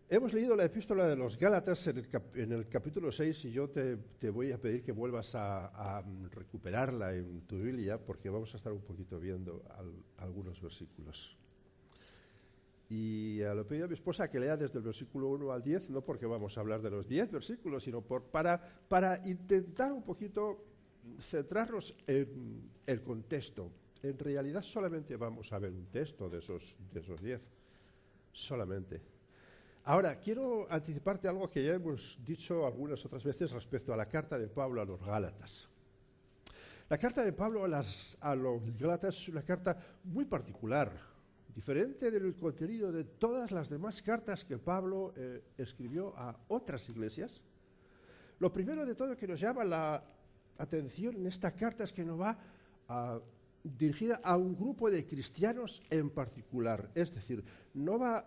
Hemos leído la epístola de los Gálatas en el capítulo 6 y yo te voy a pedir que vuelvas a recuperarla en tu Biblia porque vamos a estar un poquito viendo algunos versículos. Y le pedí a mi esposa que lea desde el versículo 1 al 10, no porque vamos a hablar de los 10 versículos, sino para intentar un poquito centrarnos en el contexto. En realidad solamente vamos a ver un texto de esos 10, solamente. Ahora, quiero anticiparte algo que ya hemos dicho algunas otras veces respecto a la carta de Pablo a los Gálatas. La carta de Pablo a los Gálatas es una carta muy particular, diferente del contenido de todas las demás cartas que Pablo escribió a otras iglesias. Lo primero de todo que nos llama la atención en esta carta es que no va dirigida a un grupo de cristianos en particular, es decir, no va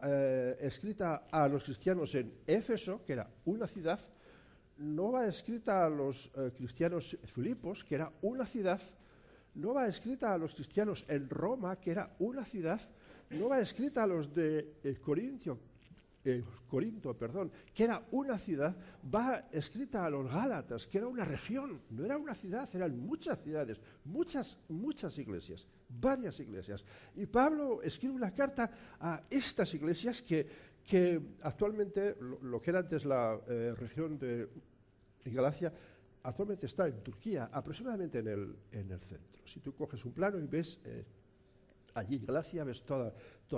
escrita a los cristianos en Éfeso, que era una ciudad, no va escrita a los cristianos en Filipos, que era una ciudad, no va escrita a los cristianos en Roma, que era una ciudad, no va escrita a los de Corinto, que era una ciudad, va escrita a los Gálatas, que era una región, no era una ciudad, eran muchas ciudades, muchas iglesias, varias iglesias. Y Pablo escribe una carta a estas iglesias que actualmente, lo que era antes la región de Galacia, actualmente está en Turquía, aproximadamente en el centro. Si tú coges un plano y ves allí Galacia, ves toda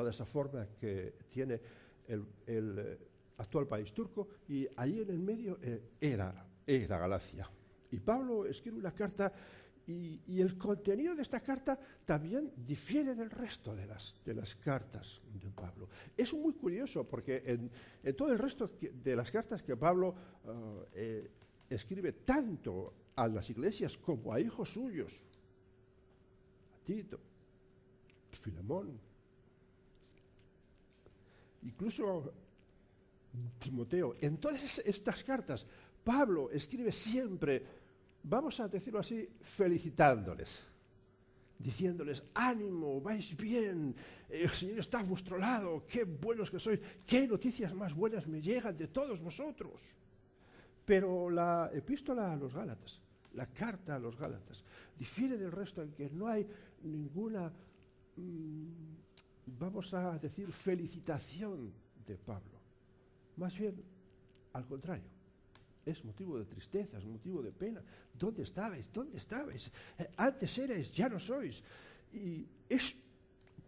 esa forma que tiene el actual país turco, y allí en el medio era Galacia. Y Pablo escribe una carta y el contenido de esta carta también difiere del resto de las cartas de Pablo. Es muy curioso porque en todo el resto de las cartas que Pablo escribe tanto a las iglesias como a hijos suyos, a Tito, Filemón, incluso Timoteo, en todas estas cartas Pablo escribe siempre, vamos a decirlo así, felicitándoles, diciéndoles: ánimo, vais bien, el Señor está a vuestro lado, qué buenos que sois, qué noticias más buenas me llegan de todos vosotros. Pero la epístola a los Gálatas, la carta a los Gálatas, difiere del resto en que no hay ninguna vamos a decir, felicitación de Pablo. Más bien, al contrario, es motivo de tristeza, es motivo de pena. ¿Dónde estabais? ¿Dónde estabais? Antes erais, ya no sois. Y es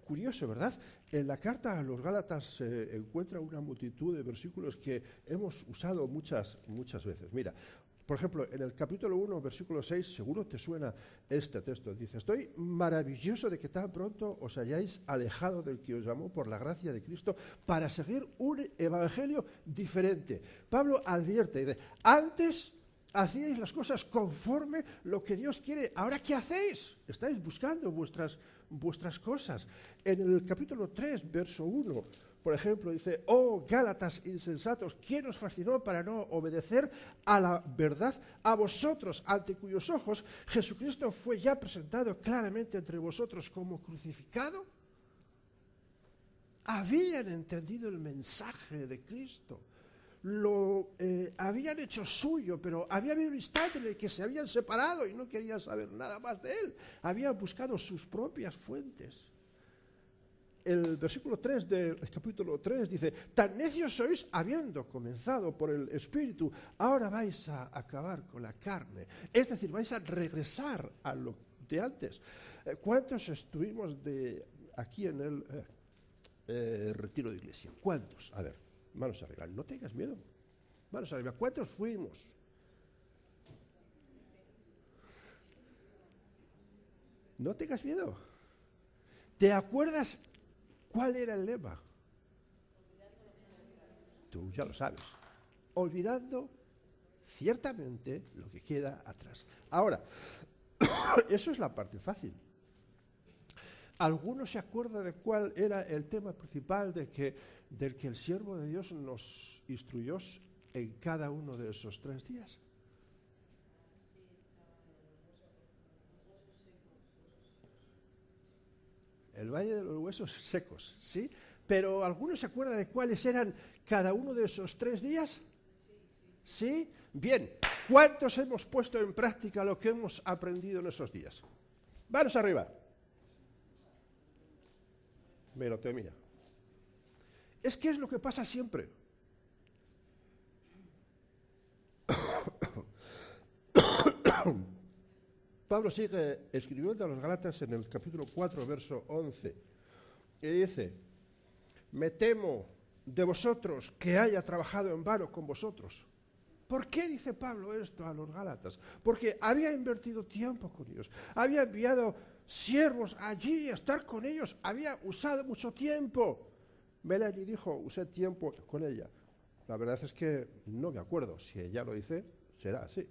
curioso, ¿verdad? En la carta a los Gálatas se encuentra una multitud de versículos que hemos usado muchas veces. Mira, por ejemplo, en el capítulo 1, versículo 6, seguro te suena este texto. Dice: estoy maravilloso de que tan pronto os hayáis alejado del que os llamó por la gracia de Cristo para seguir un evangelio diferente. Pablo advierte y dice: antes hacíais las cosas conforme lo que Dios quiere. ¿Ahora qué hacéis? Estáis buscando vuestras cosas. En el capítulo 3, verso 1, por ejemplo, dice: oh Gálatas insensatos, ¿quién os fascinó para no obedecer a la verdad? A vosotros, ante cuyos ojos Jesucristo fue ya presentado claramente entre vosotros como crucificado. Habían entendido el mensaje de Cristo, lo habían hecho suyo, pero había habido un instante en el que se habían separado y no querían saber nada más de él. Habían buscado sus propias fuentes. El versículo 3 del capítulo 3 dice: tan necios sois, habiendo comenzado por el Espíritu, ahora vais a acabar con la carne. Es decir, vais a regresar a lo de antes. ¿Cuántos estuvimos aquí en el retiro de iglesia? ¿Cuántos? A ver, manos arriba, no tengas miedo. Manos arriba, ¿cuántos fuimos? No tengas miedo. ¿Te acuerdas cuál era el lema? Tú ya lo sabes. Olvidando ciertamente lo que queda atrás. Ahora, eso es la parte fácil. ¿Alguno se acuerda de cuál era el tema principal del que el siervo de Dios nos instruyó en cada uno de esos 3 días? El valle de los huesos secos, ¿sí? Pero ¿alguno se acuerda de cuáles eran cada uno de esos 3 días? ¿Sí? Bien. ¿Cuántos hemos puesto en práctica lo que hemos aprendido en esos días? Manos arriba. Me lo temía. Es que es lo que pasa siempre. Pablo sigue escribiendo a los Gálatas en el capítulo 4, verso 11, y dice: me temo de vosotros que haya trabajado en vano con vosotros. ¿Por qué dice Pablo esto a los Gálatas? Porque había invertido tiempo con ellos, había enviado siervos allí a estar con ellos, había usado mucho tiempo. Melanie dijo, usé tiempo con ella. La verdad es que no me acuerdo, si ella lo dice, será así.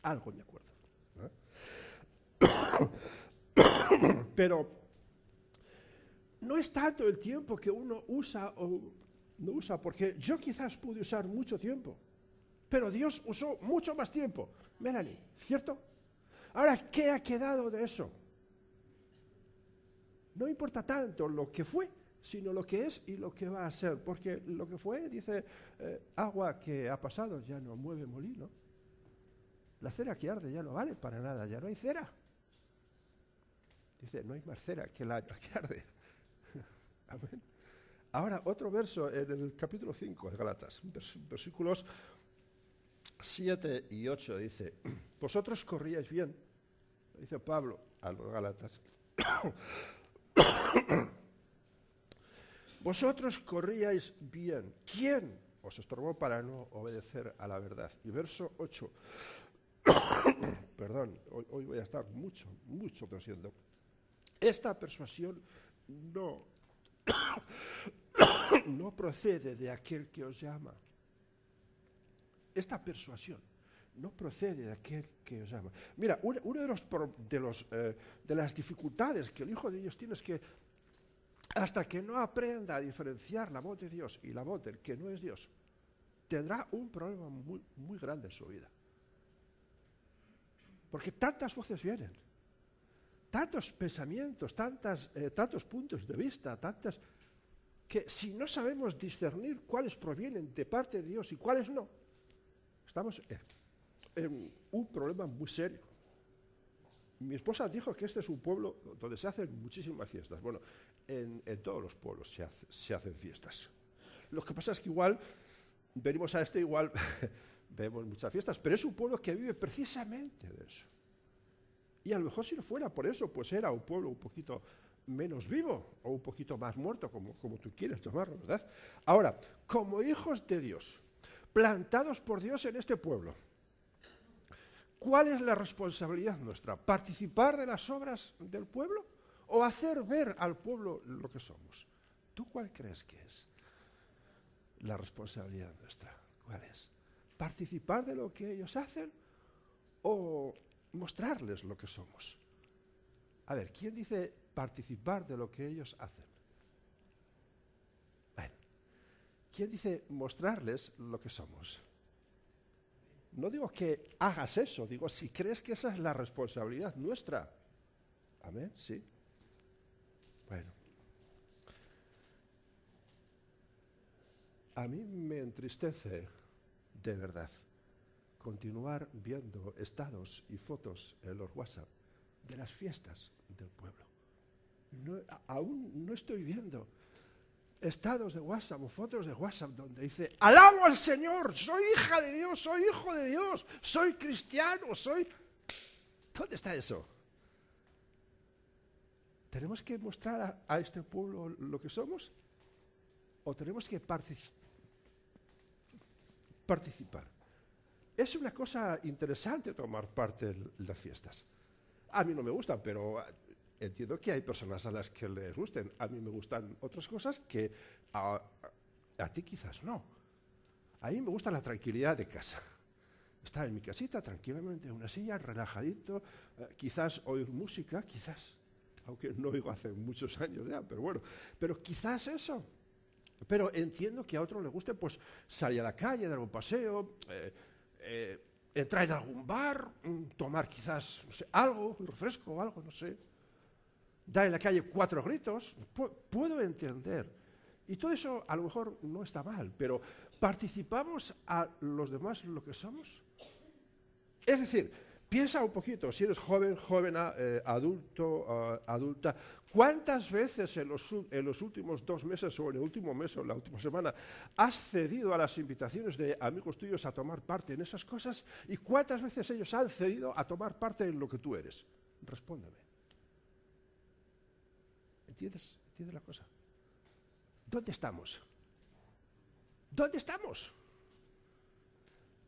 Algo me acuerdo. Pero no es tanto el tiempo que uno usa o no usa, porque yo quizás pude usar mucho tiempo, pero Dios usó mucho más tiempo. Melanie, ¿cierto? Ahora, ¿qué ha quedado de eso? No importa tanto lo que fue, sino lo que es y lo que va a ser, porque lo que fue, dice, agua que ha pasado ya no mueve molino. La cera que arde ya no vale para nada, ya no hay cera. Dice, no hay más cera que la que arde. Amén. Ahora, otro verso en el capítulo 5 de Gálatas, versículos 7 y 8, dice, vosotros corríais bien, dice Pablo a los Gálatas, vosotros corríais bien. ¿Quién os estorbó para no obedecer a la verdad? Y verso 8, perdón, hoy voy a estar mucho tosiendo. Esta persuasión no procede de aquel que os llama. Esta persuasión no procede de aquel que os llama. Mira, uno de las dificultades que el Hijo de Dios tiene es que hasta que no aprenda a diferenciar la voz de Dios y la voz del que no es Dios, tendrá un problema muy grande en su vida. Porque tantas voces vienen, tantos pensamientos, tantos puntos de vista, que si no sabemos discernir cuáles provienen de parte de Dios y cuáles no, estamos en un problema muy serio. Mi esposa dijo que este es un pueblo donde se hacen muchísimas fiestas. Bueno, en todos los pueblos se hacen fiestas. Lo que pasa es que igual, venimos a igual vemos muchas fiestas, pero es un pueblo que vive precisamente de eso. Y a lo mejor si no fuera por eso, pues era un pueblo un poquito menos vivo o un poquito más muerto, como tú quieres llamarlo, ¿verdad? Ahora, como hijos de Dios, plantados por Dios en este pueblo, ¿cuál es la responsabilidad nuestra? ¿Participar de las obras del pueblo o hacer ver al pueblo lo que somos? ¿Tú cuál crees que es la responsabilidad nuestra? ¿Cuál es? ¿Participar de lo que ellos hacen o mostrarles lo que somos? A ver, ¿quién dice participar de lo que ellos hacen? Bueno, ¿quién dice mostrarles lo que somos? No digo que hagas eso, digo si crees que esa es la responsabilidad nuestra. ¿Amén? ¿Sí? Bueno. A mí me entristece, de verdad, continuar viendo estados y fotos en los WhatsApp de las fiestas del pueblo. Aún no estoy viendo estados de WhatsApp o fotos de WhatsApp donde dice, alabo al Señor, soy hija de Dios, soy hijo de Dios, soy cristiano, soy... ¿Dónde está eso? ¿Tenemos que mostrar a este pueblo lo que somos? ¿O tenemos que participar? Es una cosa interesante tomar parte en las fiestas. A mí no me gustan, pero entiendo que hay personas a las que les gusten. A mí me gustan otras cosas que a ti quizás no. A mí me gusta la tranquilidad de casa. Estar en mi casita tranquilamente en una silla, relajadito, quizás oír música, quizás, aunque no oigo hace muchos años ya, pero bueno, pero quizás eso. Pero entiendo que a otro le guste pues salir a la calle, dar un paseo, entrar en algún bar, tomar quizás, no sé, algo, un refresco o algo, no sé. dar en la calle 4 gritos, puedo entender. Y todo eso a lo mejor no está mal, pero ¿participamos a los demás lo que somos? Es decir, piensa un poquito, si eres joven, adulto, adulta, ¿cuántas veces en los últimos 2 meses o en el último mes o en la última semana has cedido a las invitaciones de amigos tuyos a tomar parte en esas cosas? ¿Y cuántas veces ellos han cedido a tomar parte en lo que tú eres? Respóndeme. ¿Entiendes la cosa? ¿Dónde estamos? ¿Dónde estamos?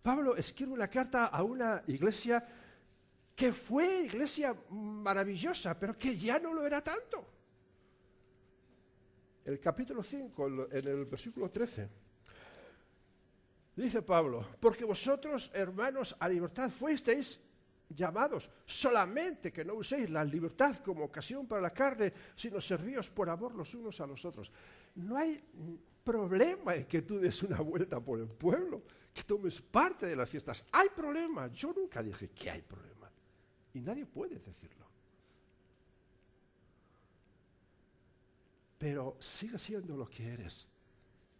Pablo escribe una carta a una iglesia que fue iglesia maravillosa, pero que ya no lo era tanto. El capítulo 5, en el versículo 13, dice Pablo, porque vosotros, hermanos, a libertad fuisteis llamados, solamente que no uséis la libertad como ocasión para la carne, sino servíos por amor los unos a los otros. No hay problema en que tú des una vuelta por el pueblo, que tomes parte de las fiestas. Hay problema. Yo nunca dije que hay problema. Y nadie puede decirlo. Pero sigue siendo lo que eres.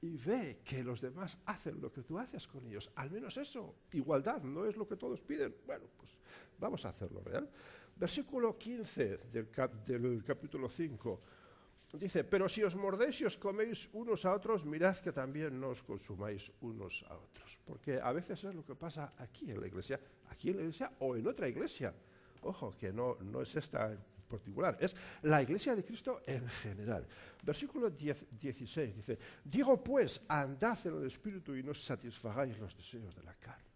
Y ve que los demás hacen lo que tú haces con ellos. Al menos eso. Igualdad, no es lo que todos piden. Bueno, pues vamos a hacerlo real. Versículo 15 del capítulo 5. Dice, pero si os mordéis y os coméis unos a otros, mirad que también no os consumáis unos a otros. Porque a veces es lo que pasa aquí en la iglesia o en otra iglesia. Ojo, que no es esta en particular, es la iglesia de Cristo en general. Versículo 16 dice, digo pues, andad en el Espíritu y no satisfagáis los deseos de la carne.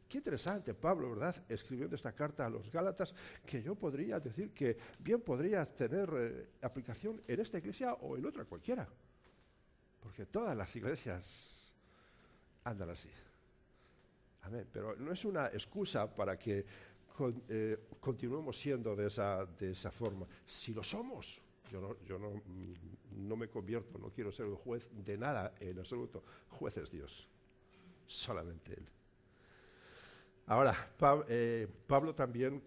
Qué interesante, Pablo, ¿verdad?, escribiendo esta carta a los Gálatas, que yo podría decir que bien podría tener aplicación en esta iglesia o en otra cualquiera. Porque todas las iglesias andan así. Amén. Pero no es una excusa para que continuemos siendo de esa forma. Si lo somos, yo no me convierto, no quiero ser el juez de nada en absoluto. Juez es Dios, solamente Él. Ahora, Pablo también,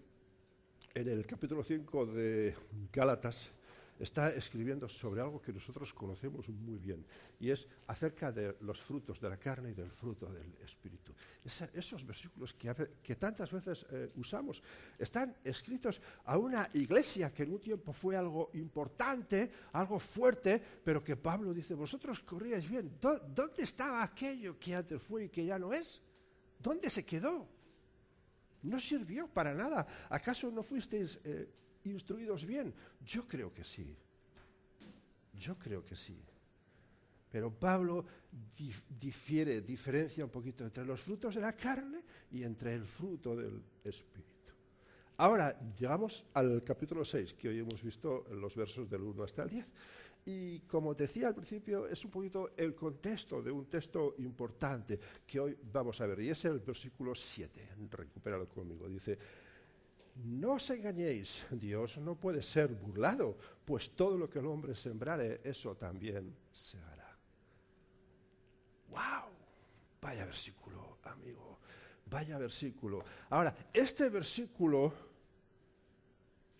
en el capítulo 5 de Gálatas, está escribiendo sobre algo que nosotros conocemos muy bien, y es acerca de los frutos de la carne y del fruto del Espíritu. Esos versículos que tantas veces usamos están escritos a una iglesia que en un tiempo fue algo importante, algo fuerte, pero que Pablo dice, vosotros corríais bien. ¿Dónde estaba aquello que antes fue y que ya no es? ¿Dónde se quedó? No sirvió para nada. ¿Acaso no fuisteis instruidos bien? Yo creo que sí. Pero Pablo diferencia un poquito entre los frutos de la carne y entre el fruto del Espíritu. Ahora, llegamos al capítulo 6, que hoy hemos visto en los versos del 1 hasta el 10. Y como decía al principio, es un poquito el contexto de un texto importante que hoy vamos a ver. Y es el versículo 7. Recupéralo conmigo. Dice, no os engañéis, Dios no puede ser burlado, pues todo lo que el hombre sembrare, eso también segará. ¡Wow! Vaya versículo, amigo. Vaya versículo. Ahora, este versículo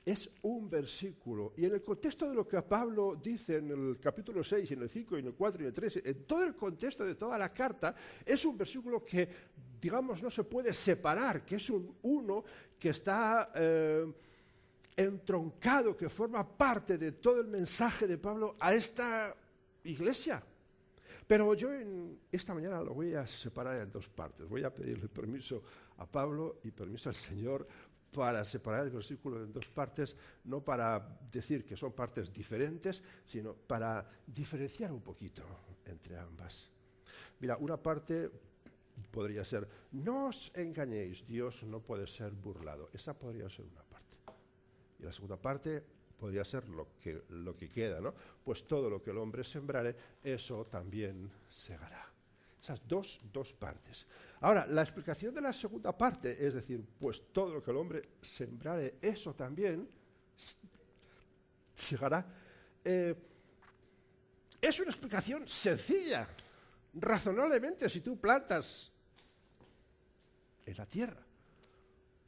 es un versículo, y en el contexto de lo que Pablo dice en el capítulo 6, en el 5, en el 4 y en el 3, en todo el contexto de toda la carta, es un versículo que, digamos, no se puede separar, que es uno que está entroncado, que forma parte de todo el mensaje de Pablo a esta iglesia. Pero yo esta mañana lo voy a separar en 2 partes. Voy a pedirle permiso a Pablo y permiso al Señor para separar el versículo en 2 partes, no para decir que son partes diferentes, sino para diferenciar un poquito entre ambas. Mira, una parte podría ser, no os engañéis, Dios no puede ser burlado. Esa podría ser una parte. Y la segunda parte podría ser lo que queda, ¿no? Pues todo lo que el hombre sembrare, eso también segará. Esas dos partes. Ahora, la explicación de la segunda parte, es decir, pues todo lo que el hombre sembrare, eso también segará, es una explicación sencilla. Razonablemente, si tú plantas en la tierra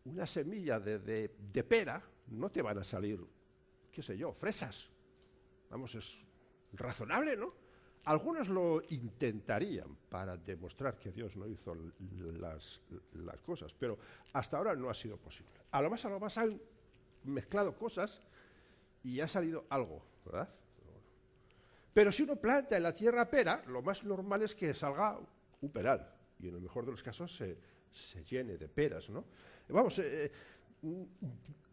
una semilla de pera, no te van a salir qué sé yo, fresas. Vamos, es razonable, ¿no? Algunos lo intentarían para demostrar que Dios no hizo las cosas, pero hasta ahora no ha sido posible. A lo más han mezclado cosas y ha salido algo, ¿verdad? Pero si uno planta en la tierra pera, lo más normal es que salga un peral, y en el mejor de los casos se llene de peras, ¿no? Vamos,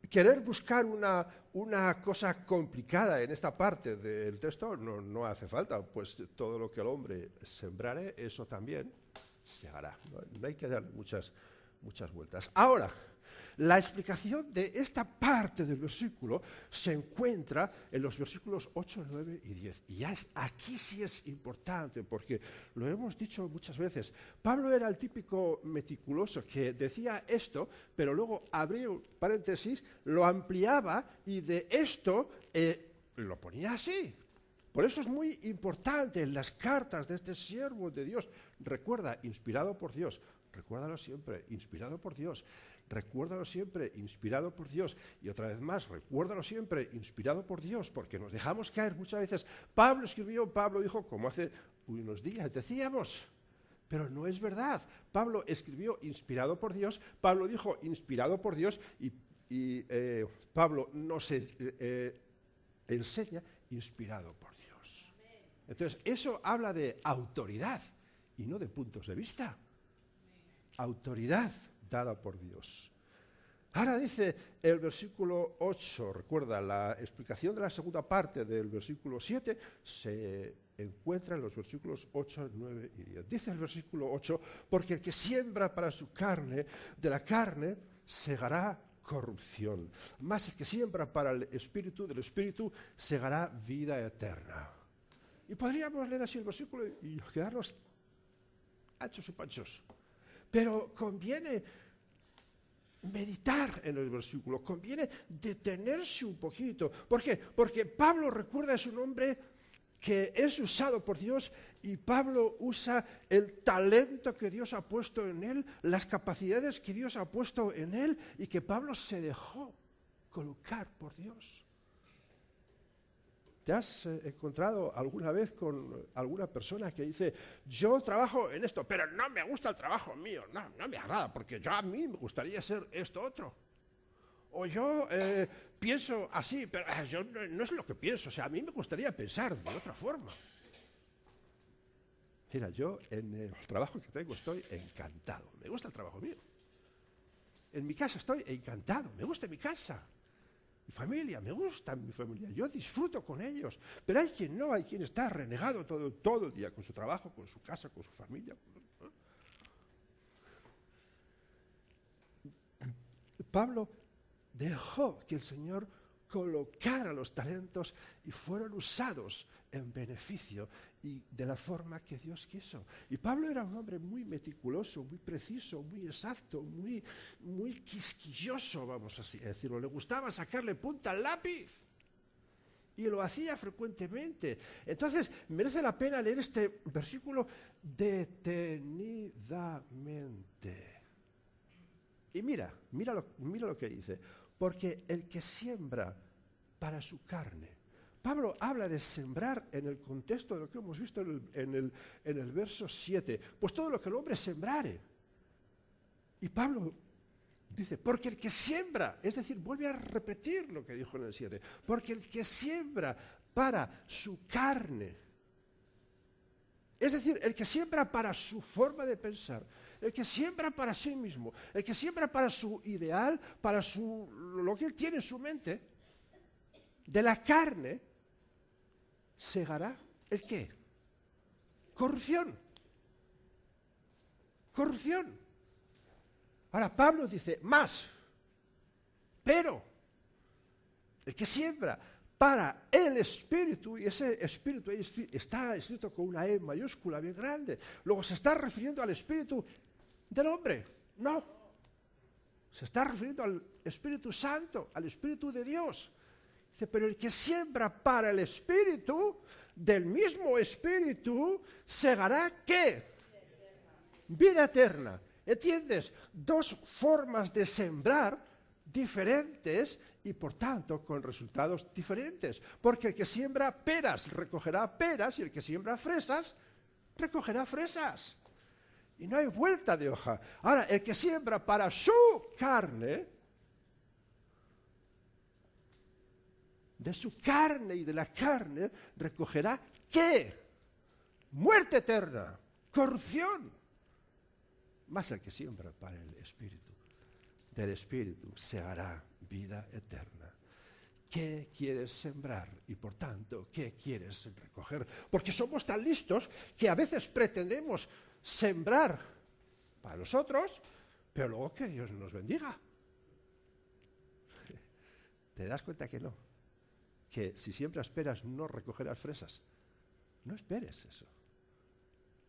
querer buscar una cosa complicada en esta parte del texto no hace falta, pues todo lo que el hombre sembrare, eso también se hará. No hay que darle muchas vueltas. Ahora, la explicación de esta parte del versículo se encuentra en los versículos 8, 9 y 10. Y aquí sí es importante, porque lo hemos dicho muchas veces. Pablo era el típico meticuloso que decía esto, pero luego abría un paréntesis, lo ampliaba y de esto lo ponía así. Por eso es muy importante en las cartas de este siervo de Dios. Recuerda, inspirado por Dios. Recuérdalo siempre, inspirado por Dios. Recuérdalo siempre, inspirado por Dios. Y otra vez más, recuérdalo siempre, inspirado por Dios, porque nos dejamos caer muchas veces. Pablo escribió, Pablo dijo, como hace unos días decíamos, pero no es verdad. Pablo escribió inspirado por Dios, Pablo dijo inspirado por Dios, y Pablo nos enseña inspirado por Dios. Entonces, eso habla de autoridad y no de puntos de vista. Autoridad dada por Dios. Ahora dice el versículo 8, recuerda, la explicación de la segunda parte del versículo 7 se encuentra en los versículos 8, 9 y 10. Dice el versículo 8, porque el que siembra para su carne, de la carne segará corrupción, mas el que siembra para el Espíritu, del Espíritu segará vida eterna. Y podríamos leer así el versículo y quedarnos anchos y panchos. Pero conviene meditar en el versículo, conviene detenerse un poquito. ¿Por qué? Porque Pablo, recuerda, es un hombre que es usado por Dios, y Pablo usa el talento que Dios ha puesto en él, las capacidades que Dios ha puesto en él, y que Pablo se dejó colocar por Dios. ¿Te has encontrado alguna vez con alguna persona que dice, yo trabajo en esto, pero no me gusta el trabajo mío, no me agrada, porque a mí me gustaría ser esto otro? O yo pienso así, pero yo no es lo que pienso, o sea, a mí me gustaría pensar de otra forma. Mira, yo en el trabajo que tengo estoy encantado, me gusta el trabajo mío. En mi casa estoy encantado, me gusta mi casa. Mi familia, me gusta mi familia, yo disfruto con ellos, pero hay quien no, hay quien está renegado todo el día con su trabajo, con su casa, con su familia. Pablo dejó que el Señor colocara los talentos y fueron usados en beneficio y de la forma que Dios quiso. Y Pablo era un hombre muy meticuloso, muy preciso, muy exacto, muy quisquilloso, vamos así a decirlo. Le gustaba sacarle punta al lápiz y lo hacía frecuentemente. Entonces, merece la pena leer este versículo detenidamente. Y mira lo que dice. Porque el que siembra para su carne. Pablo habla de sembrar en el contexto de lo que hemos visto en el verso 7. Pues todo lo que el hombre sembrare. Y Pablo dice, porque el que siembra, es decir, vuelve a repetir lo que dijo en el 7. Porque el que siembra para su carne, es decir, el que siembra para su forma de pensar, el que siembra para sí mismo, el que siembra para su ideal, para lo que él tiene en su mente, de la carne, segará ¿el qué? Corrupción. Corrupción. Ahora Pablo dice, más, pero el que siembra para el Espíritu, y ese Espíritu está escrito con una E mayúscula bien grande, luego se está refiriendo al Espíritu del hombre, no, se está refiriendo al Espíritu Santo, al Espíritu de Dios. Dice, pero el que siembra para el Espíritu, del mismo Espíritu, segará ¿qué? Vida eterna. ¿Entiendes? Dos formas de sembrar diferentes y por tanto con resultados diferentes. Porque el que siembra peras recogerá peras y el que siembra fresas recogerá fresas. Y no hay vuelta de hoja. Ahora, el que siembra para su carne, de su carne y de la carne recogerá ¿qué? Muerte eterna, corrupción. Mas el que siembra para el Espíritu, del Espíritu se hará vida eterna. ¿Qué quieres sembrar? Y por tanto, ¿qué quieres recoger? Porque somos tan listos que a veces pretendemos sembrar para nosotros, pero luego que Dios nos bendiga. ¿Te das cuenta que no? Que si siembras peras no recogerás fresas. No esperes eso.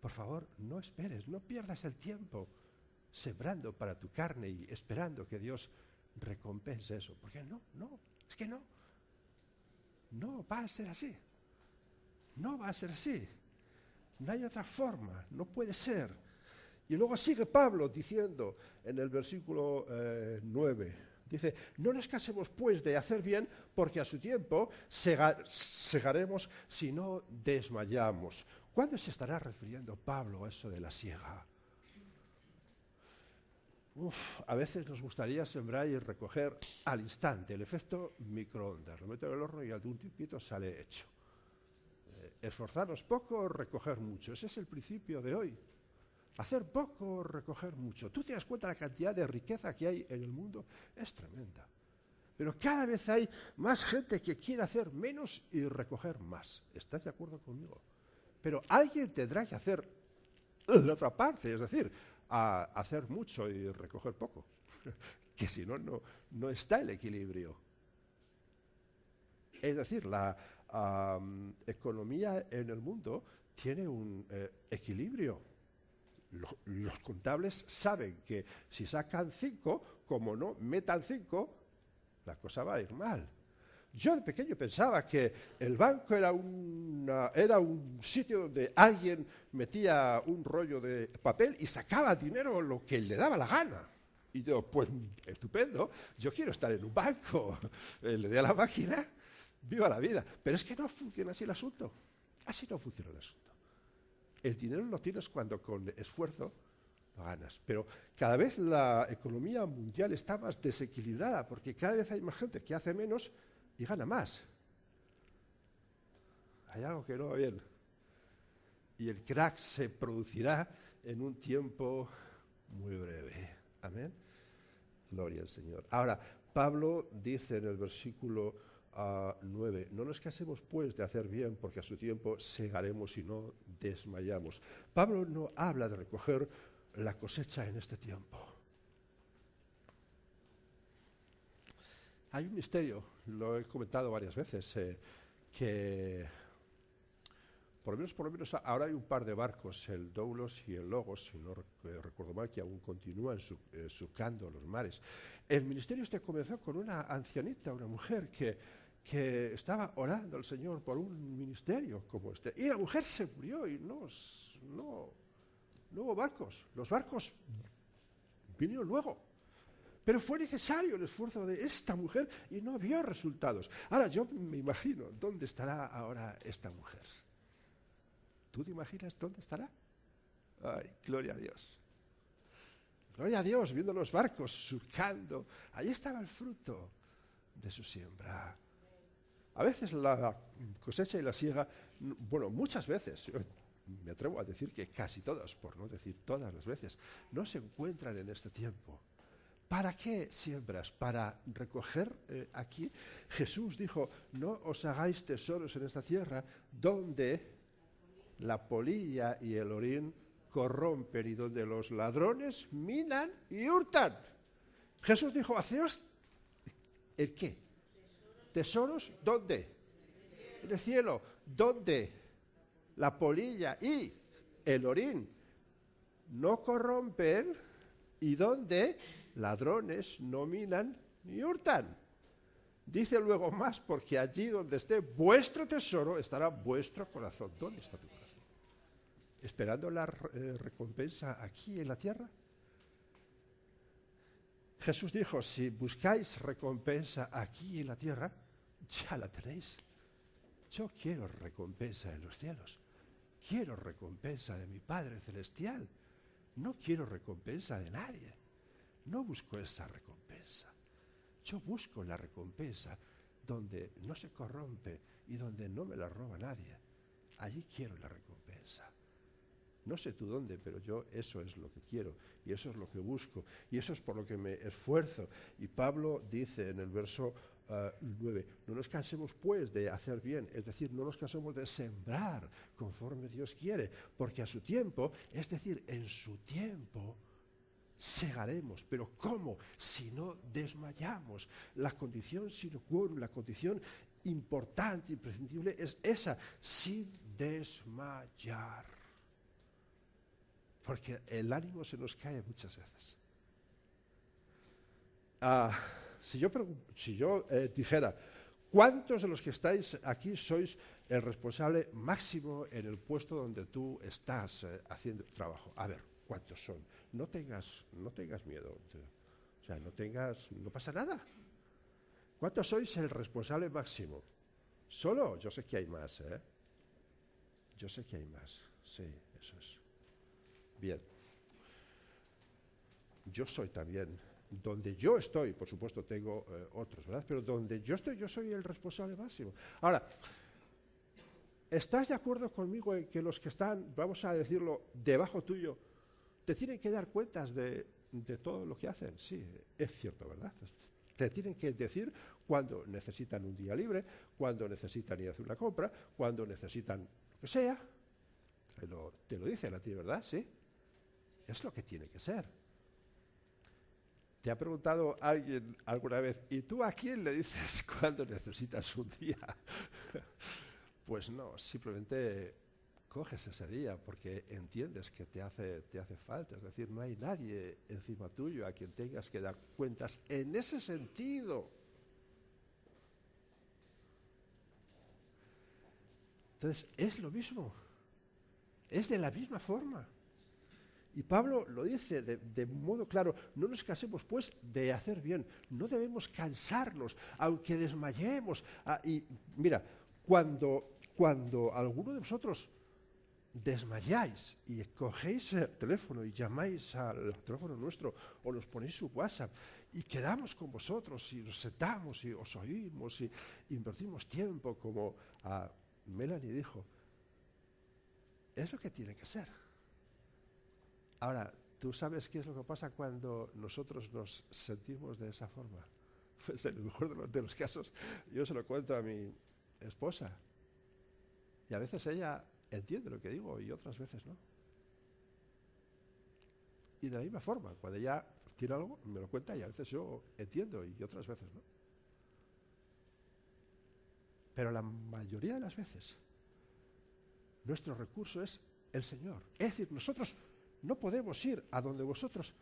Por favor, no esperes, no pierdas el tiempo sembrando para tu carne y esperando que Dios recompense eso. Porque es que no. No va a ser así. No va a ser así. No hay otra forma, no puede ser. Y luego sigue Pablo diciendo en el versículo 9, dice, no nos cansemos pues de hacer bien, porque a su tiempo segaremos si no desmayamos. ¿Cuándo se estará refiriendo Pablo a eso de la siega? A veces nos gustaría sembrar y recoger al instante, el efecto microondas. Lo meto en el horno y al de un tiempito sale hecho. Esforzarnos poco, recoger mucho. Ese es el principio de hoy. Hacer poco, recoger mucho. Tú te das cuenta de la cantidad de riqueza que hay en el mundo. Es tremenda. Pero cada vez hay más gente que quiere hacer menos y recoger más. ¿Estás de acuerdo conmigo? Pero alguien tendrá que hacer la otra parte, es decir, hacer mucho y recoger poco. Que si no, no está el equilibrio. Es decir, la economía en el mundo tiene un equilibrio. Los contables saben que si sacan 5, como no metan 5, la cosa va a ir mal. Yo de pequeño pensaba que el banco era un sitio donde alguien metía un rollo de papel y sacaba dinero lo que le daba la gana. Y yo, pues estupendo, yo quiero estar en un banco, le doy a la máquina, viva la vida. Pero es que no funciona así el asunto. Así no funciona el asunto. El dinero lo tienes cuando con esfuerzo lo ganas. Pero cada vez la economía mundial está más desequilibrada porque cada vez hay más gente que hace menos y gana más. Hay algo que no va bien. Y el crack se producirá en un tiempo muy breve. Amén. Gloria al Señor. Ahora, Pablo dice en el versículo 9, no nos cansemos pues de hacer bien, porque a su tiempo segaremos y no desmayamos. Pablo no habla de recoger la cosecha en este tiempo. Hay un misterio, lo he comentado varias veces, que por lo menos ahora hay un par de barcos, el Doulos y el Logos, si no recuerdo mal, que aún continúan surcando los mares. El ministerio este comenzó con una ancianita, una mujer que estaba orando al Señor por un ministerio como este. Y la mujer se murió y no hubo barcos. Los barcos vinieron luego. Pero fue necesario el esfuerzo de esta mujer y no vio resultados. Ahora yo me imagino, ¿dónde estará ahora esta mujer? ¿Tú te imaginas dónde estará? Ay, gloria a Dios. Gloria a Dios, viendo los barcos surcando. Ahí estaba el fruto de su siembra. A veces la cosecha y la siega, bueno, muchas veces, me atrevo a decir que casi todas, por no decir todas las veces, no se encuentran en este tiempo. ¿Para qué siembras? ¿Para recoger aquí? Jesús dijo, no os hagáis tesoros en esta tierra donde la polilla y el orín corrompen y donde los ladrones minan y hurtan. Jesús dijo, haceos ¿el qué? ¿Tesoros? ¿Dónde? En el cielo. ¿Dónde? La polilla y el orín no corrompen y donde ladrones no minan ni hurtan. Dice luego más, porque allí donde esté vuestro tesoro estará vuestro corazón. ¿Dónde está tu corazón? ¿Esperando la recompensa aquí en la tierra? Jesús dijo, si buscáis recompensa aquí en la tierra, ya la tenéis. Yo quiero recompensa en los cielos. Quiero recompensa de mi Padre Celestial. No quiero recompensa de nadie. No busco esa recompensa. Yo busco la recompensa donde no se corrompe y donde no me la roba nadie. Allí quiero la recompensa. No sé tú dónde, pero yo eso es lo que quiero y eso es lo que busco y eso es por lo que me esfuerzo. Y Pablo dice en el verso 9, no nos cansemos pues de hacer bien, es decir, no nos cansemos de sembrar conforme Dios quiere, porque a su tiempo, es decir, en su tiempo, segaremos. Pero ¿cómo? Si no desmayamos. La condición sine qua non, la condición importante, imprescindible, es esa, sin desmayar. Porque el ánimo se nos cae muchas veces. Si yo dijera, ¿cuántos de los que estáis aquí sois el responsable máximo en el puesto donde tú estás haciendo trabajo? A ver, ¿cuántos son? No tengas miedo. O sea, no pasa nada. ¿Cuántos sois el responsable máximo? ¿Solo? Yo sé que hay más, ¿eh? Yo sé que hay más. Sí, eso es. Bien. Yo soy también, donde yo estoy, por supuesto tengo otros, ¿verdad? Pero donde yo estoy, yo soy el responsable máximo. Ahora, ¿estás de acuerdo conmigo en que los que están, vamos a decirlo, debajo tuyo, te tienen que dar cuentas de todo lo que hacen? Sí, es cierto, ¿verdad? Te tienen que decir cuando necesitan un día libre, cuando necesitan ir a hacer una compra, cuando necesitan lo que sea. Te lo dicen a ti, ¿verdad? Sí. Es lo que tiene que ser. ¿Te ha preguntado alguien alguna vez, ¿y tú a quién le dices cuando necesitas un día? Pues no, simplemente coges ese día porque entiendes que te hace falta. Es decir, no hay nadie encima tuyo a quien tengas que dar cuentas en ese sentido. Entonces, es lo mismo. Es de la misma forma. Y Pablo lo dice de modo claro, no nos cansemos pues de hacer bien, no debemos cansarnos, aunque desmayemos. Y mira, cuando alguno de vosotros desmayáis y cogéis el teléfono y llamáis al teléfono nuestro o nos ponéis su WhatsApp y quedamos con vosotros y nos sentamos y os oímos y invertimos tiempo, como Melanie dijo, es lo que tiene que ser. Ahora, ¿tú sabes qué es lo que pasa cuando nosotros nos sentimos de esa forma? Pues en el mejor de los casos, yo se lo cuento a mi esposa. Y a veces ella entiende lo que digo y otras veces no. Y de la misma forma, cuando ella tiene algo, me lo cuenta y a veces yo entiendo y otras veces no. Pero la mayoría de las veces, nuestro recurso es el Señor. Es decir, nosotros no podemos ir a donde vosotros,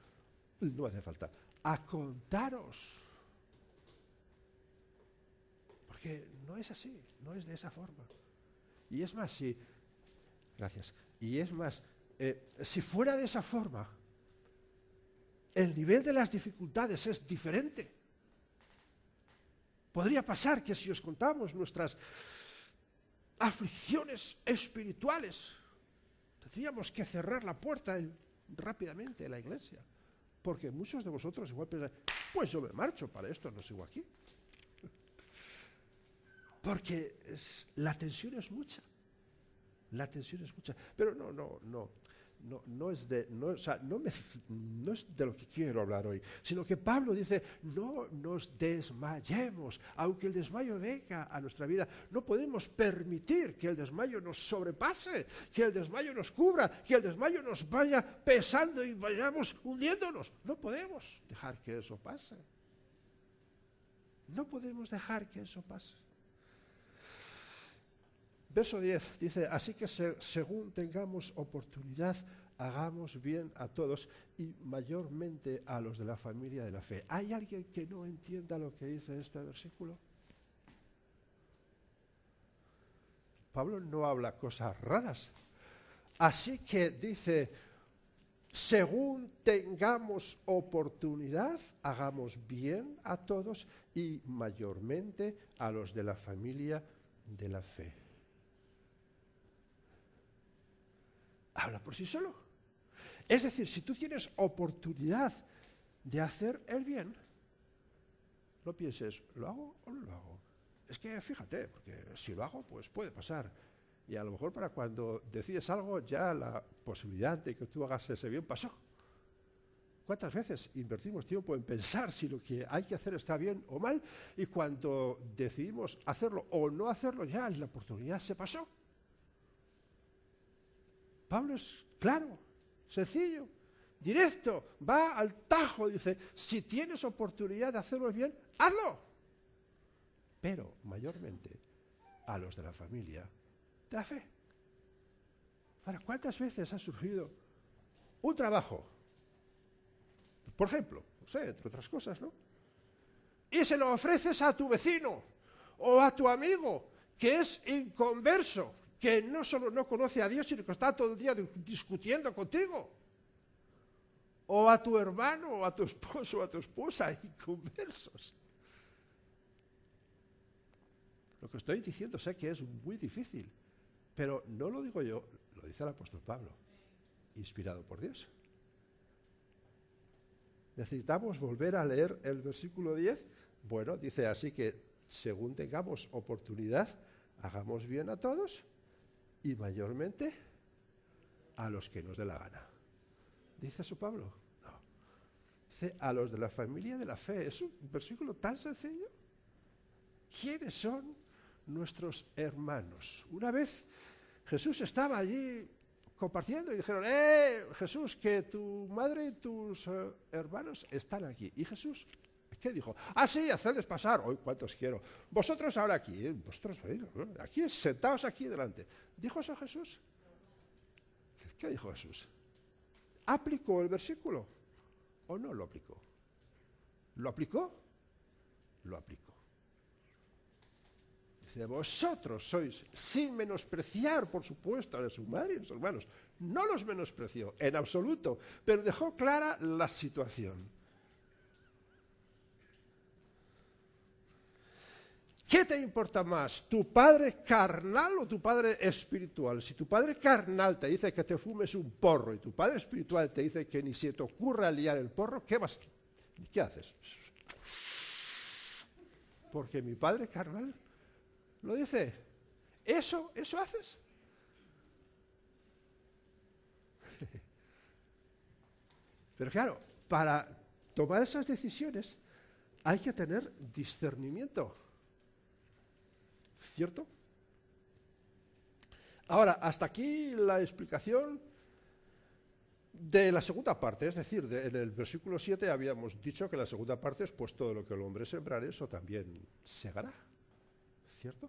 no hace falta, a contaros. Porque no es así, no es de esa forma. Y es más, gracias. Y es más, si fuera de esa forma, el nivel de las dificultades es diferente. Podría pasar que si os contamos nuestras aflicciones espirituales, tendríamos que cerrar la puerta rápidamente en la iglesia, porque muchos de vosotros igual piensan, pues yo me marcho, para esto no sigo aquí. Porque la tensión es mucha. La tensión es mucha. Pero no es de lo que quiero hablar hoy, sino que Pablo dice, no nos desmayemos, aunque el desmayo venga a nuestra vida. No podemos permitir que el desmayo nos sobrepase, que el desmayo nos cubra, que el desmayo nos vaya pesando y vayamos hundiéndonos. No podemos dejar que eso pase. No podemos dejar que eso pase. Verso 10 dice, así que según tengamos oportunidad, hagamos bien a todos y mayormente a los de la familia de la fe. ¿Hay alguien que no entienda lo que dice este versículo? Pablo no habla cosas raras. Así que dice, según tengamos oportunidad, hagamos bien a todos y mayormente a los de la familia de la fe. Habla por sí solo. Es decir, si tú tienes oportunidad de hacer el bien, no pienses, ¿lo hago o no lo hago? Es que fíjate, porque si lo hago, pues puede pasar. Y a lo mejor para cuando decides algo, ya la posibilidad de que tú hagas ese bien pasó. ¿Cuántas veces invertimos tiempo en pensar si lo que hay que hacer está bien o mal? Y cuando decidimos hacerlo o no hacerlo, ya la oportunidad se pasó. Pablo es claro, sencillo, directo, va al tajo, dice, si tienes oportunidad de hacerlo bien, hazlo. Pero mayormente a los de la familia de la fe. Ahora, ¿cuántas veces ha surgido un trabajo? Por ejemplo, no sé, entre otras cosas, ¿no? Y se lo ofreces a tu vecino o a tu amigo que es inconverso, que no solo no conoce a Dios, sino que está todo el día discutiendo contigo. O a tu hermano, o a tu esposo, o a tu esposa, inconversos. Lo que estoy diciendo sé que es muy difícil, pero no lo digo yo, lo dice el apóstol Pablo, inspirado por Dios. ¿Necesitamos volver a leer el versículo 10? Bueno, dice así que según tengamos oportunidad, hagamos bien a todos y mayormente a los que nos dé la gana. ¿Dice eso Pablo? No. Dice a los de la familia de la fe. Es un versículo tan sencillo. ¿Quiénes son nuestros hermanos? Una vez Jesús estaba allí compartiendo y dijeron, Jesús, que tu madre y tus hermanos están aquí. Y Jesús, ¿qué dijo? Sí, hacedles pasar. Hoy, ¿cuántos quiero? Vosotros ahora aquí, vosotros aquí, sentaos aquí delante. ¿Dijo eso Jesús? ¿Qué dijo Jesús? ¿Aplicó el versículo o no lo aplicó? ¿Lo aplicó? Lo aplicó. Dice, vosotros sois, sin menospreciar, por supuesto, a su madre y a sus hermanos. No los menospreció en absoluto, pero dejó clara la situación. ¿Qué te importa más, tu padre carnal o tu padre espiritual? Si tu padre carnal te dice que te fumes un porro y tu padre espiritual te dice que ni se te ocurra liar el porro, ¿qué haces? Porque mi padre carnal lo dice. ¿Eso haces? Pero claro, para tomar esas decisiones hay que tener discernimiento. ¿Cierto? Ahora, hasta aquí la explicación de la segunda parte, es decir, en el versículo 7 habíamos dicho que la segunda parte es pues todo lo que el hombre sembrare, eso también segará. ¿Cierto?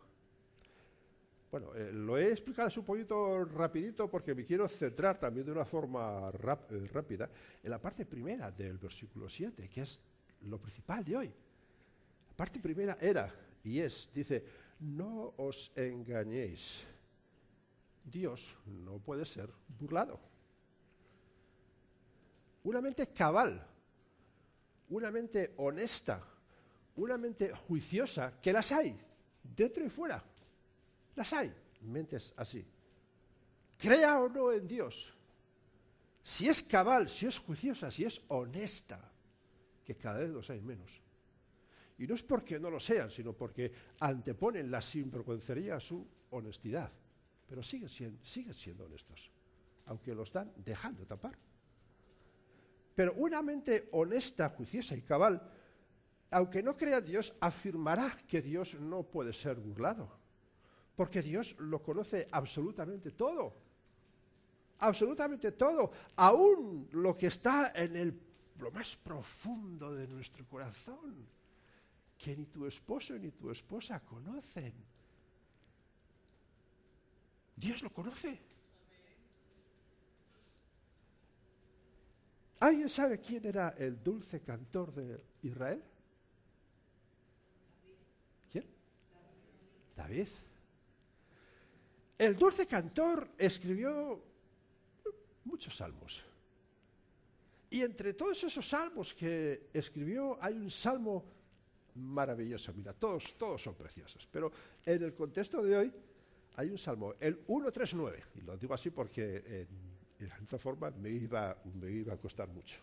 Bueno, lo he explicado un poquito rapidito porque me quiero centrar también de una forma rápida en la parte primera del versículo 7, que es lo principal de hoy. La parte primera era, y es, dice, no os engañéis. Dios no puede ser burlado. Una mente cabal, una mente honesta, una mente juiciosa, que las hay, dentro y fuera. Las hay, mentes así. Crea o no en Dios. Si es cabal, si es juiciosa, si es honesta, que cada vez los hay menos. Y no es porque no lo sean, sino porque anteponen la sinvergüencería a su honestidad. Pero siguen siendo honestos, aunque lo están dejando tapar. Pero una mente honesta, juiciosa y cabal, aunque no crea Dios, afirmará que Dios no puede ser burlado. Porque Dios lo conoce absolutamente todo. Absolutamente todo. Aún lo que está en lo más profundo de nuestro corazón, que ni tu esposo ni tu esposa conocen. Dios lo conoce. ¿Alguien sabe quién era el dulce cantor de Israel? ¿Quién? David. El dulce cantor escribió muchos salmos. Y entre todos esos salmos que escribió hay un salmo maravilloso. Mira, todos son preciosos. Pero en el contexto de hoy hay un salmo, el 139. Y lo digo así porque en otra forma me iba a costar mucho.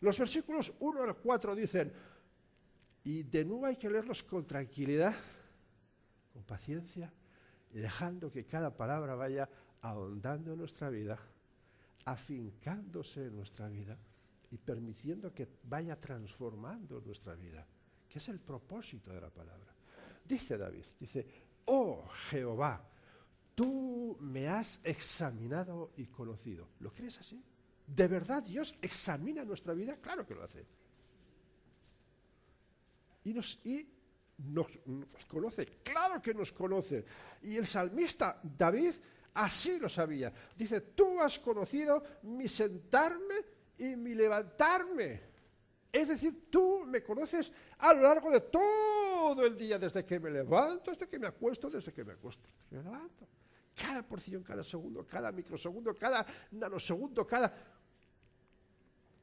Los versículos 1 al 4 dicen, y de nuevo hay que leerlos con tranquilidad, con paciencia, y dejando que cada palabra vaya ahondando en nuestra vida, afincándose en nuestra vida y permitiendo que vaya transformando nuestra vida, que es el propósito de la palabra. Dice David, dice, oh Jehová, tú me has examinado y conocido. ¿Lo crees así? ¿De verdad Dios examina nuestra vida? Claro que lo hace. Y nos conoce, claro que nos conoce. Y el salmista David así lo sabía. Dice, tú has conocido mi sentarme y mi levantarme. Es decir, tú me conoces a lo largo de todo el día, desde que me levanto, desde que me acuesto, desde que me acuesto, desde que me levanto. Cada porción, cada segundo, cada microsegundo, cada nanosegundo,